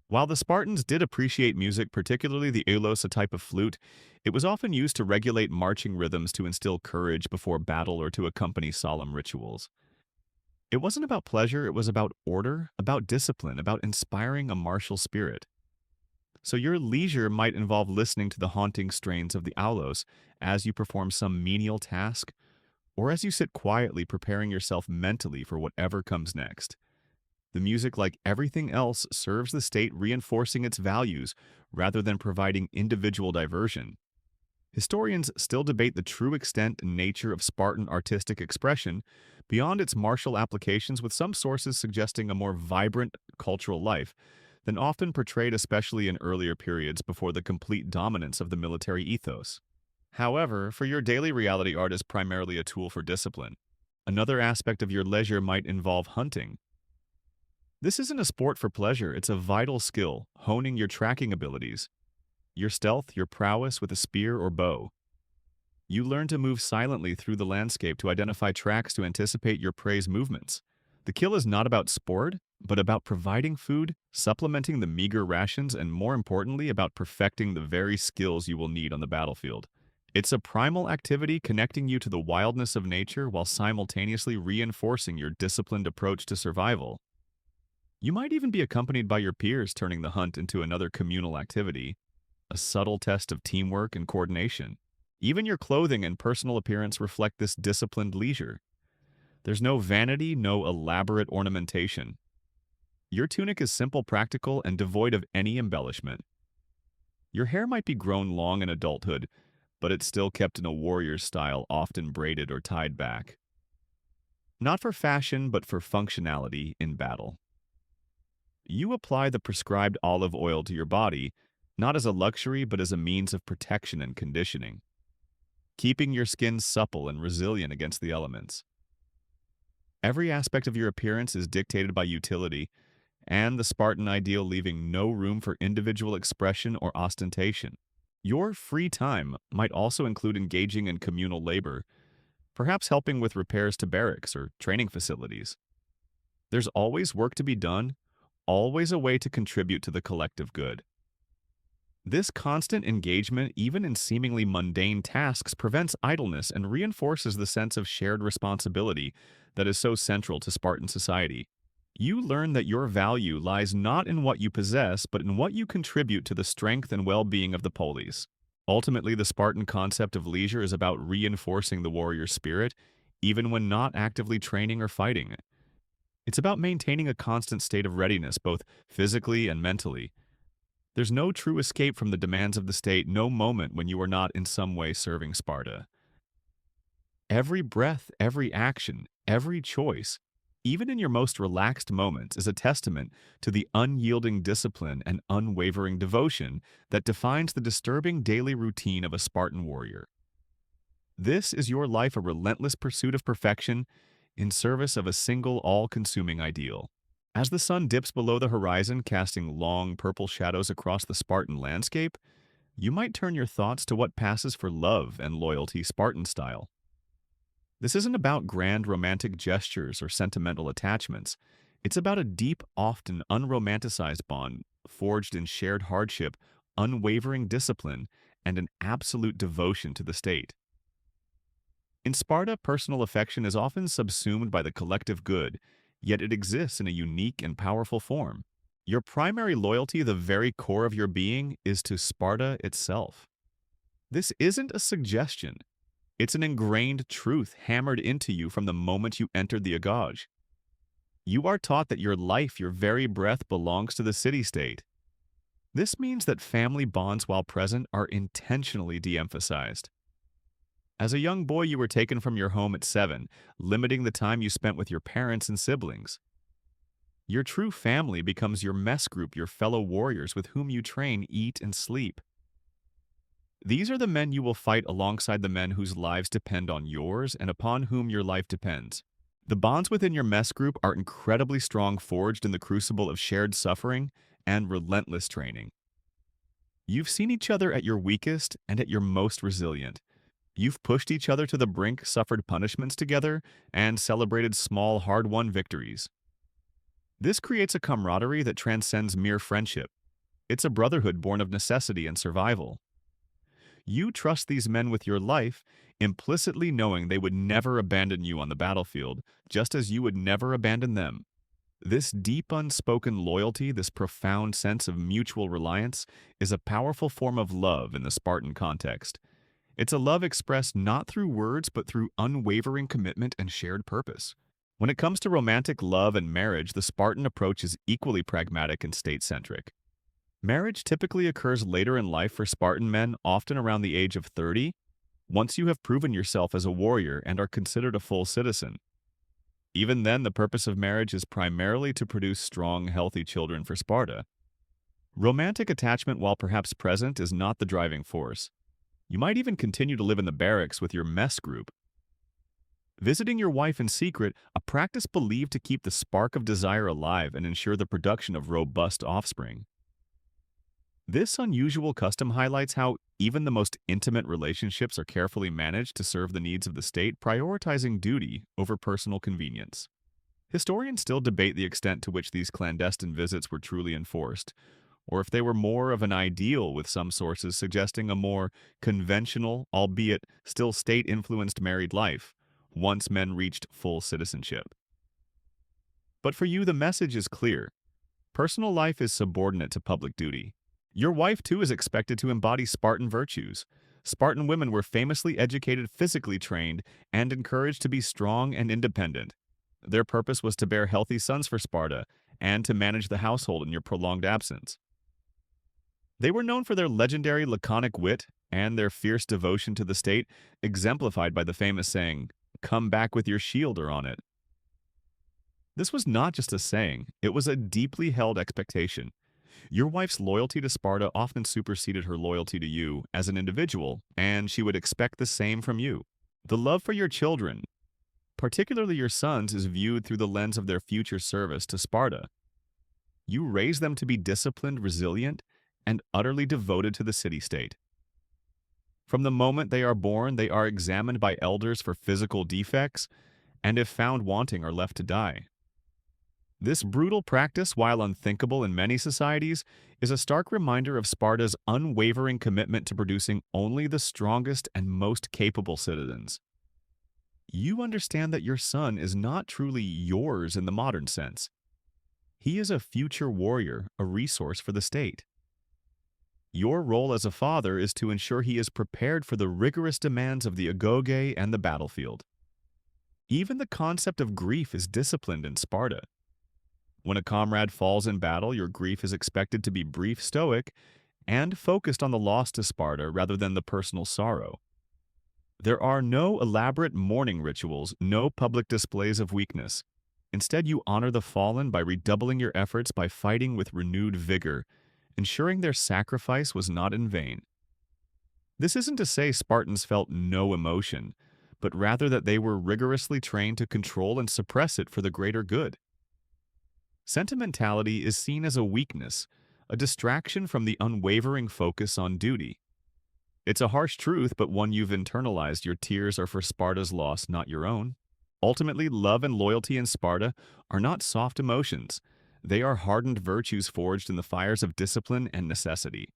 While the Spartans did appreciate music, particularly the ulos, a type of flute, it was often used to regulate marching rhythms, to instill courage before battle, or to accompany solemn rituals. It wasn't about pleasure, it was about order, about discipline, about inspiring a martial spirit. So your leisure might involve listening to the haunting strains of the aulos as you perform some menial task, or as you sit quietly preparing yourself mentally for whatever comes next. The music, like everything else, serves the state, reinforcing its values rather than providing individual diversion. Historians still debate the true extent and nature of Spartan artistic expression beyond its martial applications, with some sources suggesting a more vibrant cultural life than often portrayed, especially in earlier periods before the complete dominance of the military ethos. However, for your daily reality, art is primarily a tool for discipline. Another aspect of your leisure might involve hunting. This isn't a sport for pleasure, it's a vital skill, honing your tracking abilities, your stealth, your prowess with a spear or bow. You learn to move silently through the landscape, to identify tracks, to anticipate your prey's movements. The kill is not about sport, but about providing food, supplementing the meager rations, and more importantly, about perfecting the very skills you will need on the battlefield. It's a primal activity, connecting you to the wildness of nature while simultaneously reinforcing your disciplined approach to survival. You might even be accompanied by your peers, turning the hunt into another communal activity, a subtle test of teamwork and coordination. Even your clothing and personal appearance reflect this disciplined leisure. There's no vanity, no elaborate ornamentation. Your tunic is simple, practical, and devoid of any embellishment. Your hair might be grown long in adulthood, but it's still kept in a warrior's style, often braided or tied back. Not for fashion, but for functionality in battle. You apply the prescribed olive oil to your body, not as a luxury but as a means of protection and conditioning, keeping your skin supple and resilient against the elements. Every aspect of your appearance is dictated by utility, and the Spartan ideal leaving no room for individual expression or ostentation. Your free time might also include engaging in communal labor, perhaps helping with repairs to barracks or training facilities. There's always work to be done, always a way to contribute to the collective good. This constant engagement, even in seemingly mundane tasks, prevents idleness and reinforces the sense of shared responsibility that is so central to Spartan society. You learn that your value lies not in what you possess, but in what you contribute to the strength and well-being of the polis. Ultimately, the Spartan concept of leisure is about reinforcing the warrior spirit, even when not actively training or fighting. It's about maintaining a constant state of readiness, both physically and mentally. There's no true escape from the demands of the state, no moment when you are not in some way serving Sparta. Every breath, every action, every choice, even in your most relaxed moments, is a testament to the unyielding discipline and unwavering devotion that defines the disturbing daily routine of a Spartan warrior. This is your life, a relentless pursuit of perfection in service of a single all-consuming ideal. As the sun dips below the horizon, casting long purple shadows across the Spartan landscape, you might turn your thoughts to what passes for love and loyalty Spartan style. This isn't about grand romantic gestures or sentimental attachments. It's about a deep, often unromanticized bond forged in shared hardship, unwavering discipline, and an absolute devotion to the state. In Sparta, personal affection is often subsumed by the collective good, yet it exists in a unique and powerful form. Your primary loyalty, the very core of your being, is to Sparta itself. This isn't a suggestion. It's an ingrained truth hammered into you from the moment you entered the agage. You are taught that your life, your very breath, belongs to the city-state. This means that family bonds, while present, are intentionally de-emphasized. As a young boy, you were taken from your home at 7, limiting the time you spent with your parents and siblings. Your true family becomes your mess group, your fellow warriors with whom you train, eat, and sleep. These are the men you will fight alongside the men whose lives depend on yours and upon whom your life depends. The bonds within your mess group are incredibly strong, forged in the crucible of shared suffering and relentless training. You've seen each other at your weakest and at your most resilient. You've pushed each other to the brink, suffered punishments together, and celebrated small, hard-won victories. This creates a camaraderie that transcends mere friendship. It's a brotherhood born of necessity and survival. You trust these men with your life, implicitly knowing they would never abandon you on the battlefield, just as you would never abandon them. This deep unspoken loyalty, this profound sense of mutual reliance, is a powerful form of love in the Spartan context. It's a love expressed not through words but through unwavering commitment and shared purpose. When it comes to romantic love and marriage, the Spartan approach is equally pragmatic and state-centric. Marriage typically occurs later in life for Spartan men, often around the age of 30, once you have proven yourself as a warrior and are considered a full citizen. Even then, the purpose of marriage is primarily to produce strong, healthy children for Sparta. Romantic attachment, while perhaps present, is not the driving force. You might even continue to live in the barracks with your mess group. Visiting your wife in secret, a practice believed to keep the spark of desire alive and ensure the production of robust offspring. This unusual custom highlights how even the most intimate relationships are carefully managed to serve the needs of the state, prioritizing duty over personal convenience. Historians still debate the extent to which these clandestine visits were truly enforced, or if they were more of an ideal, with some sources suggesting a more conventional, albeit still state-influenced married life, once men reached full citizenship. But for you, the message is clear. Personal life is subordinate to public duty. Your wife, too, is expected to embody Spartan virtues. Spartan women were famously educated, physically trained, and encouraged to be strong and independent. Their purpose was to bear healthy sons for Sparta and to manage the household in your prolonged absence. They were known for their legendary laconic wit and their fierce devotion to the state, exemplified by the famous saying, "Come back with your shielder on it." This was not just a saying, it was a deeply held expectation. Your wife's loyalty to Sparta often superseded her loyalty to you as an individual, and she would expect the same from you. The love for your children, particularly your sons, is viewed through the lens of their future service to Sparta. You raise them to be disciplined, resilient, and utterly devoted to the city-state. From the moment they are born, they are examined by elders for physical defects, and if found wanting, are left to die. This brutal practice, while unthinkable in many societies, is a stark reminder of Sparta's unwavering commitment to producing only the strongest and most capable citizens. You understand that your son is not truly yours in the modern sense. He is a future warrior, a resource for the state. Your role as a father is to ensure he is prepared for the rigorous demands of the agoge and the battlefield. Even the concept of grief is disciplined in Sparta. When a comrade falls in battle, your grief is expected to be brief, stoic, and focused on the loss to Sparta rather than the personal sorrow. There are no elaborate mourning rituals, no public displays of weakness. Instead, you honor the fallen by redoubling your efforts by fighting with renewed vigor, ensuring their sacrifice was not in vain. This isn't to say Spartans felt no emotion, but rather that they were rigorously trained to control and suppress it for the greater good. Sentimentality is seen as a weakness, a distraction from the unwavering focus on duty. It's a harsh truth, but one you've internalized. Your tears are for Sparta's loss, not your own. Ultimately, love and loyalty in Sparta are not soft emotions. They are hardened virtues forged in the fires of discipline and necessity.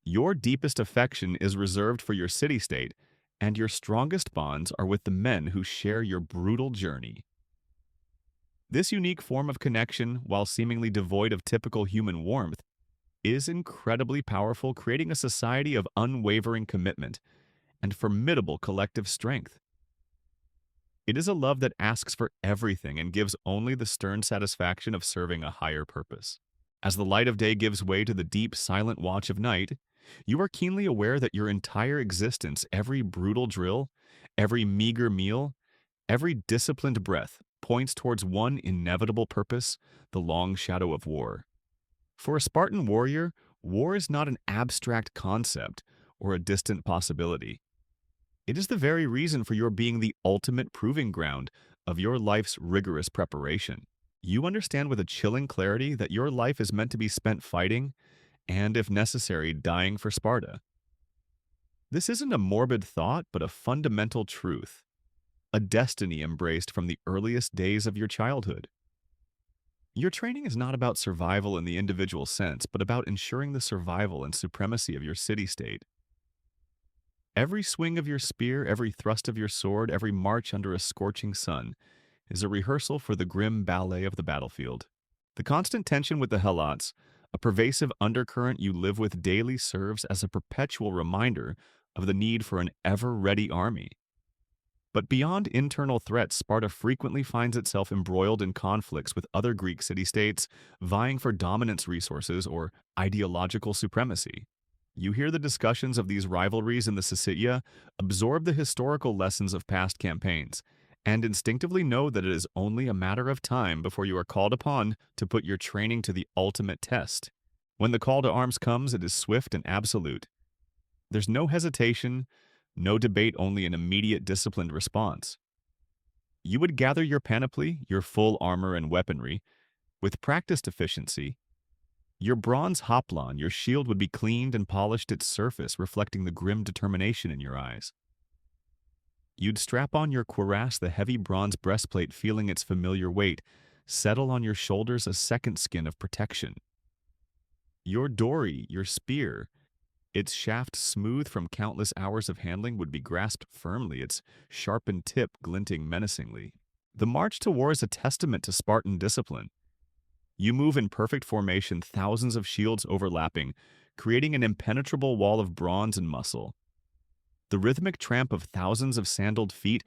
Your deepest affection is reserved for your city-state, and your strongest bonds are with the men who share your brutal journey. This unique form of connection, while seemingly devoid of typical human warmth, is incredibly powerful, creating a society of unwavering commitment and formidable collective strength. It is a love that asks for everything and gives only the stern satisfaction of serving a higher purpose. As the light of day gives way to the deep, silent watch of night, you are keenly aware that your entire existence, every brutal drill, every meager meal, every disciplined breath, points towards one inevitable purpose, the long shadow of war. For a Spartan warrior, war is not an abstract concept or a distant possibility. It is the very reason for your being the ultimate proving ground of your life's rigorous preparation. You understand with a chilling clarity that your life is meant to be spent fighting and, if necessary, dying for Sparta. This isn't a morbid thought, but a fundamental truth, a destiny embraced from the earliest days of your childhood. Your training is not about survival in the individual sense, but about ensuring the survival and supremacy of your city-state. Every swing of your spear, every thrust of your sword, every march under a scorching sun is a rehearsal for the grim ballet of the battlefield. The constant tension with the helots, a pervasive undercurrent you live with daily, serves as a perpetual reminder of the need for an ever-ready army. But beyond internal threats, Sparta frequently finds itself embroiled in conflicts with other Greek city-states, vying for dominance resources or ideological supremacy. You hear the discussions of these rivalries in the Syssitia, absorb the historical lessons of past campaigns, and instinctively know that it is only a matter of time before you are called upon to put your training to the ultimate test. When the call to arms comes, it is swift and absolute. There's no hesitation, no debate, only an immediate disciplined response. You would gather your panoply, your full armor and weaponry, with practiced efficiency. Your bronze hoplon, your shield would be cleaned and polished, its surface reflecting the grim determination in your eyes. You'd strap on your cuirass, the heavy bronze breastplate feeling its familiar weight, settle on your shoulders a second skin of protection. Your dory, your spear, its shaft smooth from countless hours of handling, would be grasped firmly, its sharpened tip glinting menacingly. The march to war is a testament to Spartan discipline. You move in perfect formation, thousands of shields overlapping, creating an impenetrable wall of bronze and muscle. The rhythmic tramp of thousands of sandaled feet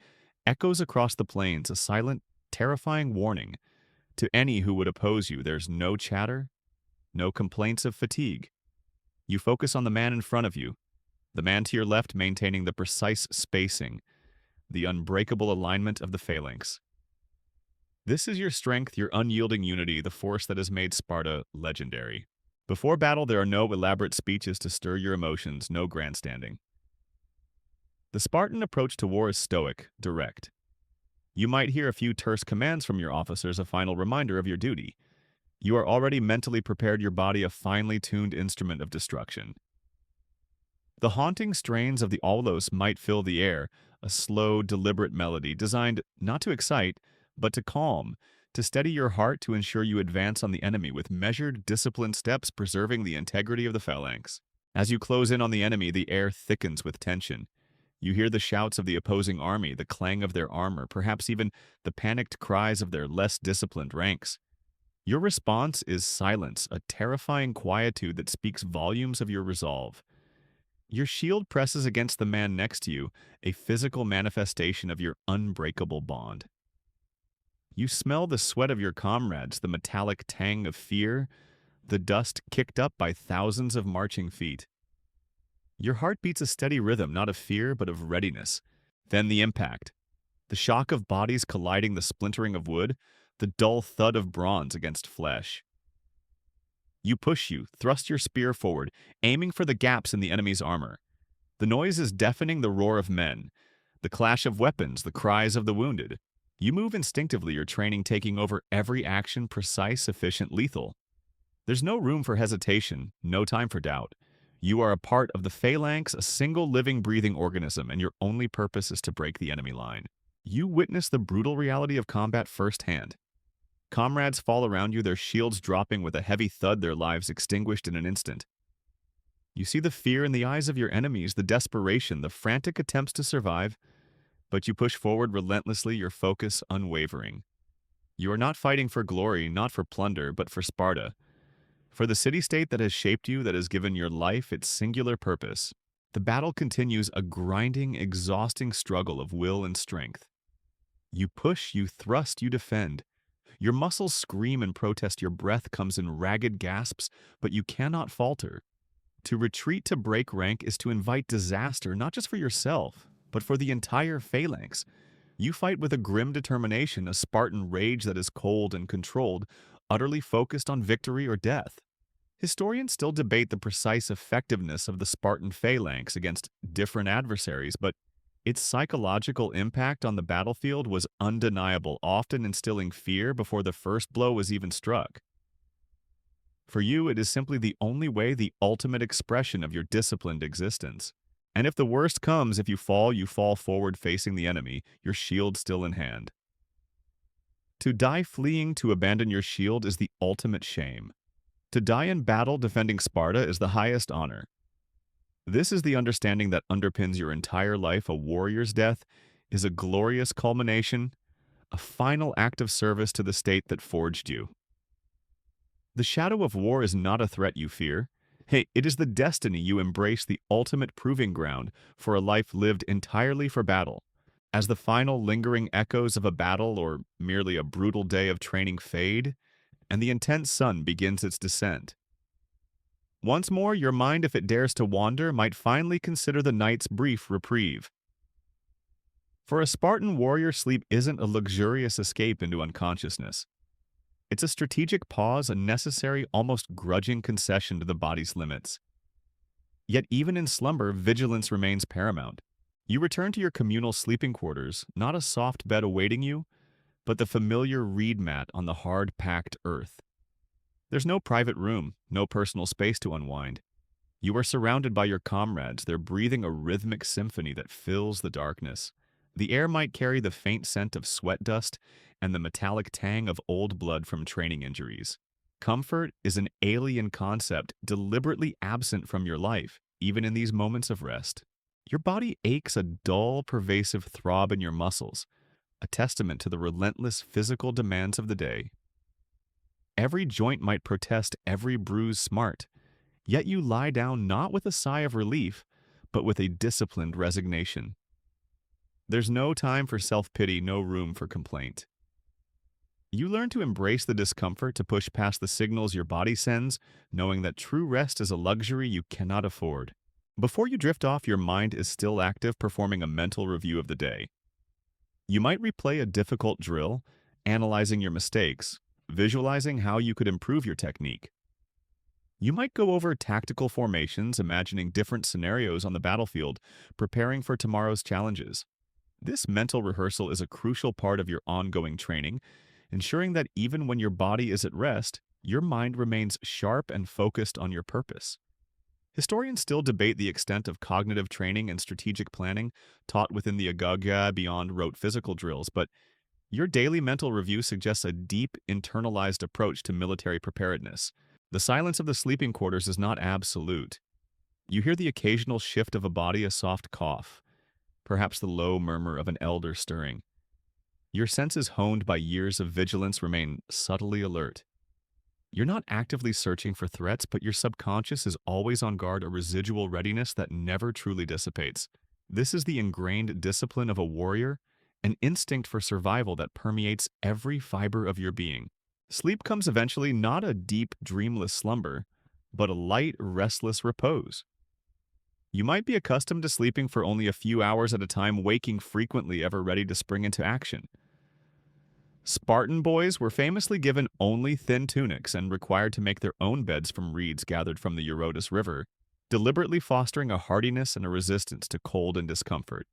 echoes across the plains, a silent, terrifying warning. To any who would oppose you, there's no chatter, no complaints of fatigue. You focus on the man in front of you, the man to your left maintaining the precise spacing, the unbreakable alignment of the phalanx. This is your strength, your unyielding unity, the force that has made Sparta legendary. Before battle, there are no elaborate speeches to stir your emotions, no grandstanding. The Spartan approach to war is stoic, direct. You might hear a few terse commands from your officers, a final reminder of your duty. You are already mentally prepared, your body a finely tuned instrument of destruction. The haunting strains of the aulos might fill the air, a slow, deliberate melody designed not to excite, but to calm, to steady your heart, to ensure you advance on the enemy with measured, disciplined steps, preserving the integrity of the phalanx. As you close in on the enemy, the air thickens with tension. You hear the shouts of the opposing army, the clang of their armor, perhaps even the panicked cries of their less disciplined ranks. Your response is silence, a terrifying quietude that speaks volumes of your resolve. Your shield presses against the man next to you, a physical manifestation of your unbreakable bond. You smell the sweat of your comrades, the metallic tang of fear, the dust kicked up by thousands of marching feet. Your heart beats a steady rhythm, not of fear, but of readiness. Then the impact. The shock of bodies colliding, the splintering of wood, the dull thud of bronze against flesh. You thrust your spear forward, aiming for the gaps in the enemy's armor. The noise is deafening, the roar of men, the clash of weapons, the cries of the wounded. You move instinctively, your training taking over every action, precise, efficient, lethal. There's no room for hesitation, no time for doubt. You are a part of the phalanx, a single living, breathing organism, and your only purpose is to break the enemy line. You witness the brutal reality of combat firsthand. Comrades fall around you, their shields dropping with a heavy thud, their lives extinguished in an instant. You see the fear in the eyes of your enemies, the desperation, the frantic attempts to survive, but you push forward relentlessly, your focus unwavering. You are not fighting for glory, not for plunder, but for Sparta, for the city-state that has shaped you, that has given your life its singular purpose. The battle continues, a grinding, exhausting struggle of will and strength. You push, you thrust, you defend. Your muscles scream and protest, your breath comes in ragged gasps, but you cannot falter. To retreat, to break rank, is to invite disaster, not just for yourself, but for the entire phalanx. You fight with a grim determination, a Spartan rage that is cold and controlled, utterly focused on victory or death. Historians still debate the precise effectiveness of the Spartan phalanx against different adversaries, but its psychological impact on the battlefield was undeniable, often instilling fear before the first blow was even struck. For you, it is simply the only way, the ultimate expression of your disciplined existence. And if the worst comes, if you fall forward facing the enemy, your shield still in hand. To die fleeing, to abandon your shield, is the ultimate shame. To die in battle defending Sparta is the highest honor. This is the understanding that underpins your entire life. A warrior's death is a glorious culmination, a final act of service to the state that forged you. The shadow of war is not a threat you fear. Hey, it is the destiny you embrace, the ultimate proving ground for a life lived entirely for battle. As the final lingering echoes of a battle or merely a brutal day of training fade, and the intense sun begins its descent. Once more, your mind, if it dares to wander, might finally consider the night's brief reprieve. For a Spartan warrior, sleep isn't a luxurious escape into unconsciousness. It's a strategic pause, a necessary, almost grudging concession to the body's limits. Yet even in slumber, vigilance remains paramount. You return to your communal sleeping quarters, not a soft bed awaiting you, but the familiar reed mat on the hard-packed earth. There's no private room, no personal space to unwind. You are surrounded by your comrades, they're breathing a rhythmic symphony that fills the darkness. The air might carry the faint scent of sweat dust and the metallic tang of old blood from training injuries. Comfort is an alien concept deliberately absent from your life, even in these moments of rest. Your body aches, a dull, pervasive throb in your muscles, a testament to the relentless physical demands of the day. Every joint might protest, every bruise smart, yet you lie down not with a sigh of relief, but with a disciplined resignation. There's no time for self-pity, no room for complaint. You learn to embrace the discomfort, to push past the signals your body sends, knowing that true rest is a luxury you cannot afford. Before you drift off, your mind is still active, performing a mental review of the day. You might replay a difficult drill, analyzing your mistakes, visualizing how you could improve your technique. You might go over tactical formations, imagining different scenarios on the battlefield, preparing for tomorrow's challenges. This mental rehearsal is a crucial part of your ongoing training, ensuring that even when your body is at rest, your mind remains sharp and focused on your purpose. Historians still debate the extent of cognitive training and strategic planning taught within the Agagya beyond rote physical drills, but your daily mental review suggests a deep, internalized approach to military preparedness. The silence of the sleeping quarters is not absolute. You hear the occasional shift of a body, a soft cough, perhaps the low murmur of an elder stirring. Your senses, honed by years of vigilance, remain subtly alert. You're not actively searching for threats, but your subconscious is always on guard, a residual readiness that never truly dissipates. This is the ingrained discipline of a warrior, an instinct for survival that permeates every fiber of your being. Sleep comes eventually, not a deep, dreamless slumber, but a light, restless repose. You might be accustomed to sleeping for only a few hours at a time, waking frequently, ever ready to spring into action. Spartan boys were famously given only thin tunics and required to make their own beds from reeds gathered from the Eurotas River, deliberately fostering a hardiness and a resistance to cold and discomfort.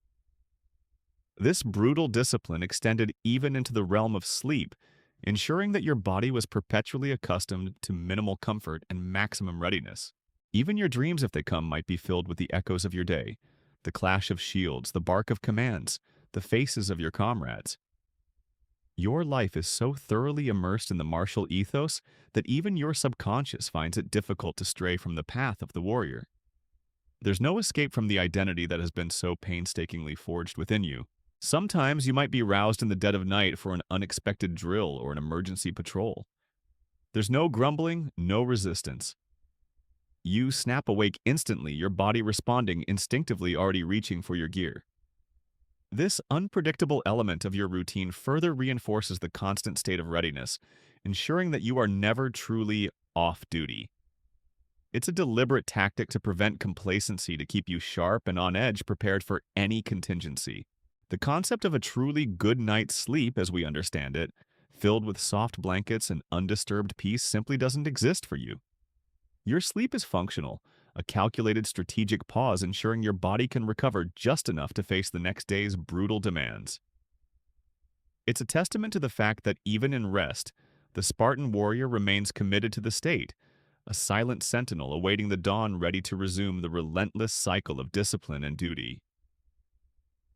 This brutal discipline extended even into the realm of sleep, ensuring that your body was perpetually accustomed to minimal comfort and maximum readiness. Even your dreams, if they come, might be filled with the echoes of your day, the clash of shields, the bark of commands, the faces of your comrades. Your life is so thoroughly immersed in the martial ethos that even your subconscious finds it difficult to stray from the path of the warrior. There's no escape from the identity that has been so painstakingly forged within you. Sometimes you might be roused in the dead of night for an unexpected drill or an emergency patrol. There's no grumbling, no resistance. You snap awake instantly, your body responding instinctively, already reaching for your gear. This unpredictable element of your routine further reinforces the constant state of readiness, ensuring that you are never truly off duty. It's a deliberate tactic to prevent complacency, to keep you sharp and on edge, prepared for any contingency. The concept of a truly good night's sleep, as we understand it, filled with soft blankets and undisturbed peace, simply doesn't exist for you. Your sleep is functional, a calculated strategic pause ensuring your body can recover just enough to face the next day's brutal demands. It's a testament to the fact that even in rest, the Spartan warrior remains committed to the state, a silent sentinel awaiting the dawn, ready to resume the relentless cycle of discipline and duty.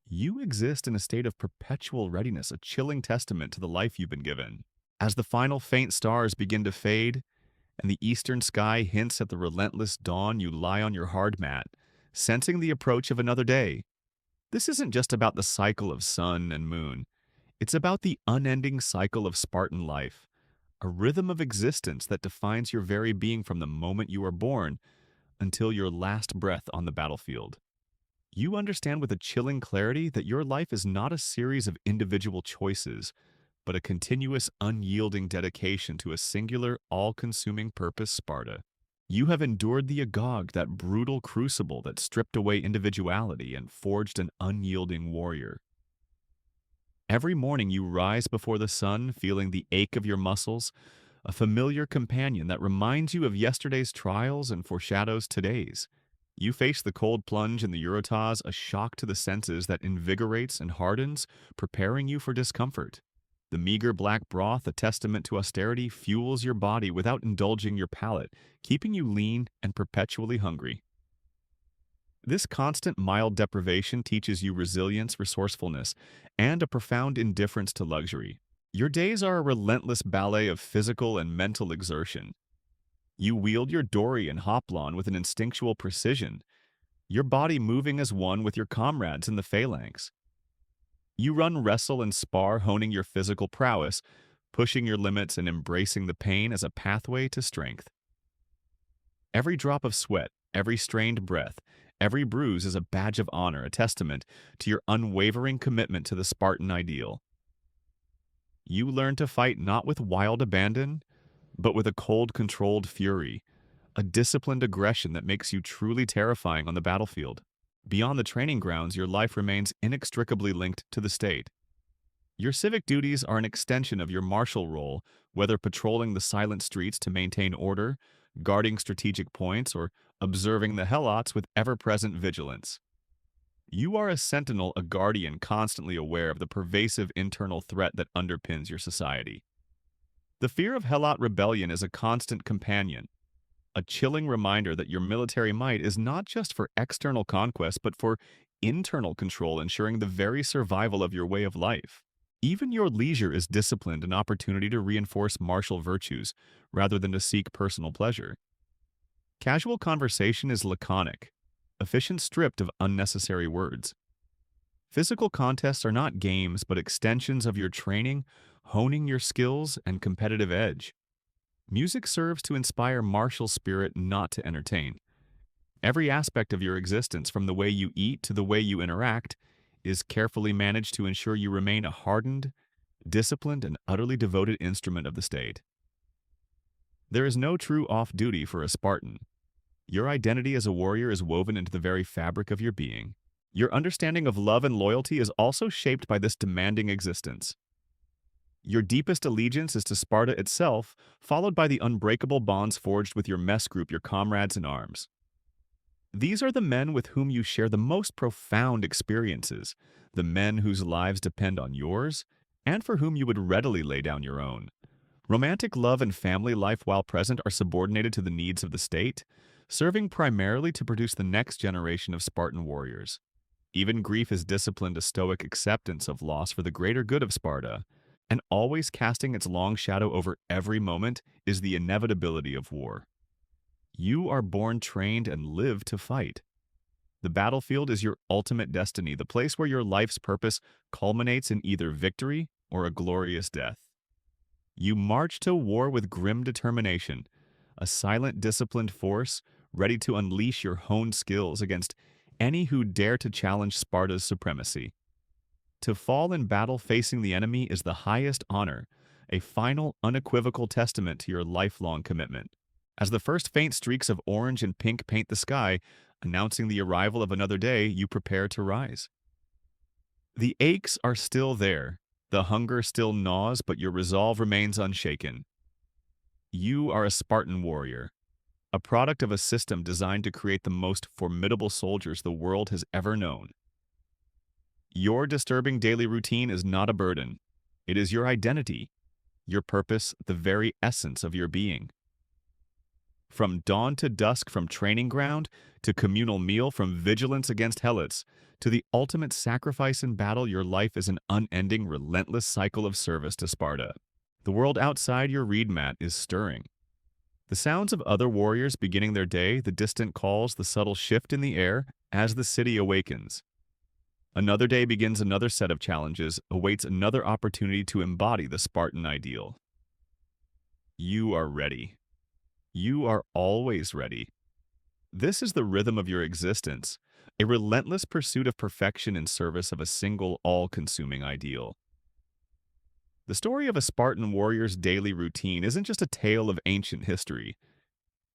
You exist in a state of perpetual readiness, a chilling testament to the life you've been given. As the final faint stars begin to fade, and the eastern sky hints at the relentless dawn, you lie on your hard mat, sensing the approach of another day. This isn't just about the cycle of sun and moon. It's about the unending cycle of Spartan life, a rhythm of existence that defines your very being from the moment you are born until your last breath on the battlefield. You understand with a chilling clarity that your life is not a series of individual choices, but a continuous, unyielding dedication to a singular, all-consuming purpose, Sparta. You have endured the Agag, that brutal crucible that stripped away individuality and forged an unyielding warrior. Every morning you rise before the sun, feeling the ache of your muscles, a familiar companion that reminds you of yesterday's trials and foreshadows today's. You face the cold plunge in the Eurotas, a shock to the senses that invigorates and hardens, preparing you for discomfort. The meager black broth, a testament to austerity, fuels your body without indulging your palate, keeping you lean and perpetually hungry. This constant mild deprivation teaches you resilience, resourcefulness, and a profound indifference to luxury. Your days are a relentless ballet of physical and mental exertion. You wield your dory and hoplon with an instinctual precision, your body moving as one with your comrades in the phalanx. You run, wrestle, and spar, honing your physical prowess, pushing your limits and embracing the pain as a pathway to strength. Every drop of sweat, every strained breath, every bruise is a badge of honor, a testament to your unwavering commitment to the Spartan ideal. You learn to fight not with wild abandon, but with a cold, controlled fury, a disciplined aggression that makes you truly terrifying on the battlefield. Beyond the training grounds, your life remains inextricably linked to the state. Your civic duties are an extension of your martial role, whether patrolling the silent streets to maintain order, guarding strategic points, or observing the helots with ever-present vigilance. You are a sentinel, a guardian constantly aware of the pervasive internal threat that underpins your society. The fear of helot rebellion is a constant companion, a chilling reminder that your military might is not just for external conquest, but for internal control, ensuring the very survival of your way of life. Even your leisure is disciplined, an opportunity to reinforce martial virtues rather than to seek personal pleasure. Casual conversation is laconic, efficient, stripped of unnecessary words. Physical contests are not games, but extensions of your training, honing your skills and competitive edge. Music serves to inspire martial spirit, not to entertain. Every aspect of your existence, from the way you eat to the way you interact, is carefully managed to ensure you remain a hardened, disciplined, and utterly devoted instrument of the state. There is no true off-duty for a Spartan. Your identity as a warrior is woven into the very fabric of your being. Your understanding of love and loyalty is also shaped by this demanding existence. Your deepest allegiance is to Sparta itself, followed by the unbreakable bonds forged with your mess group, your comrades in arms. These are the men with whom you share the most profound experiences, the men whose lives depend on yours, and for whom you would readily lay down your own. Romantic love and family life, while present, are subordinated to the needs of the state, serving primarily to produce the next generation of Spartan warriors. Even grief is disciplined, a stoic acceptance of loss for the greater good of Sparta, and always casting its long shadow over every moment is the inevitability of war. You are born trained and live to fight. The battlefield is your ultimate destiny, the place where your life's purpose culminates in either victory or a glorious death. You march to war with grim determination, a silent, disciplined force ready to unleash your honed skills against any who dare to challenge Sparta's supremacy. To fall in battle facing the enemy is the highest honor, a final, unequivocal testament to your lifelong commitment. As the first faint streaks of orange and pink paint the sky, announcing the arrival of another day, you prepare to rise. The aches are still there, the hunger still gnaws, but your resolve remains unshaken. You are a Spartan warrior, a product of a system designed to create the most formidable soldiers the world has ever known. Your disturbing daily routine is not a burden. It is your identity, your purpose, the very essence of your being. From dawn to dusk, from training ground to communal meal, from vigilance against helots to the ultimate sacrifice in battle, your life is an unending, relentless cycle of service to Sparta. The world outside your reed mat is stirring. The sounds of other warriors beginning their day, the distant calls, the subtle shift in the air as the city awakens. Another day begins, another set of challenges awaits, another opportunity to embody the Spartan ideal. You are ready. You are always ready. This is the rhythm of your existence, a relentless pursuit of perfection in service of a single, all-consuming ideal. The story of a Spartan warrior's daily routine isn't just a tale of ancient history.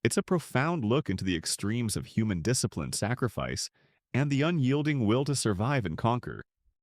It's a profound look into the extremes of human discipline, sacrifice, and the unyielding will to survive and conquer.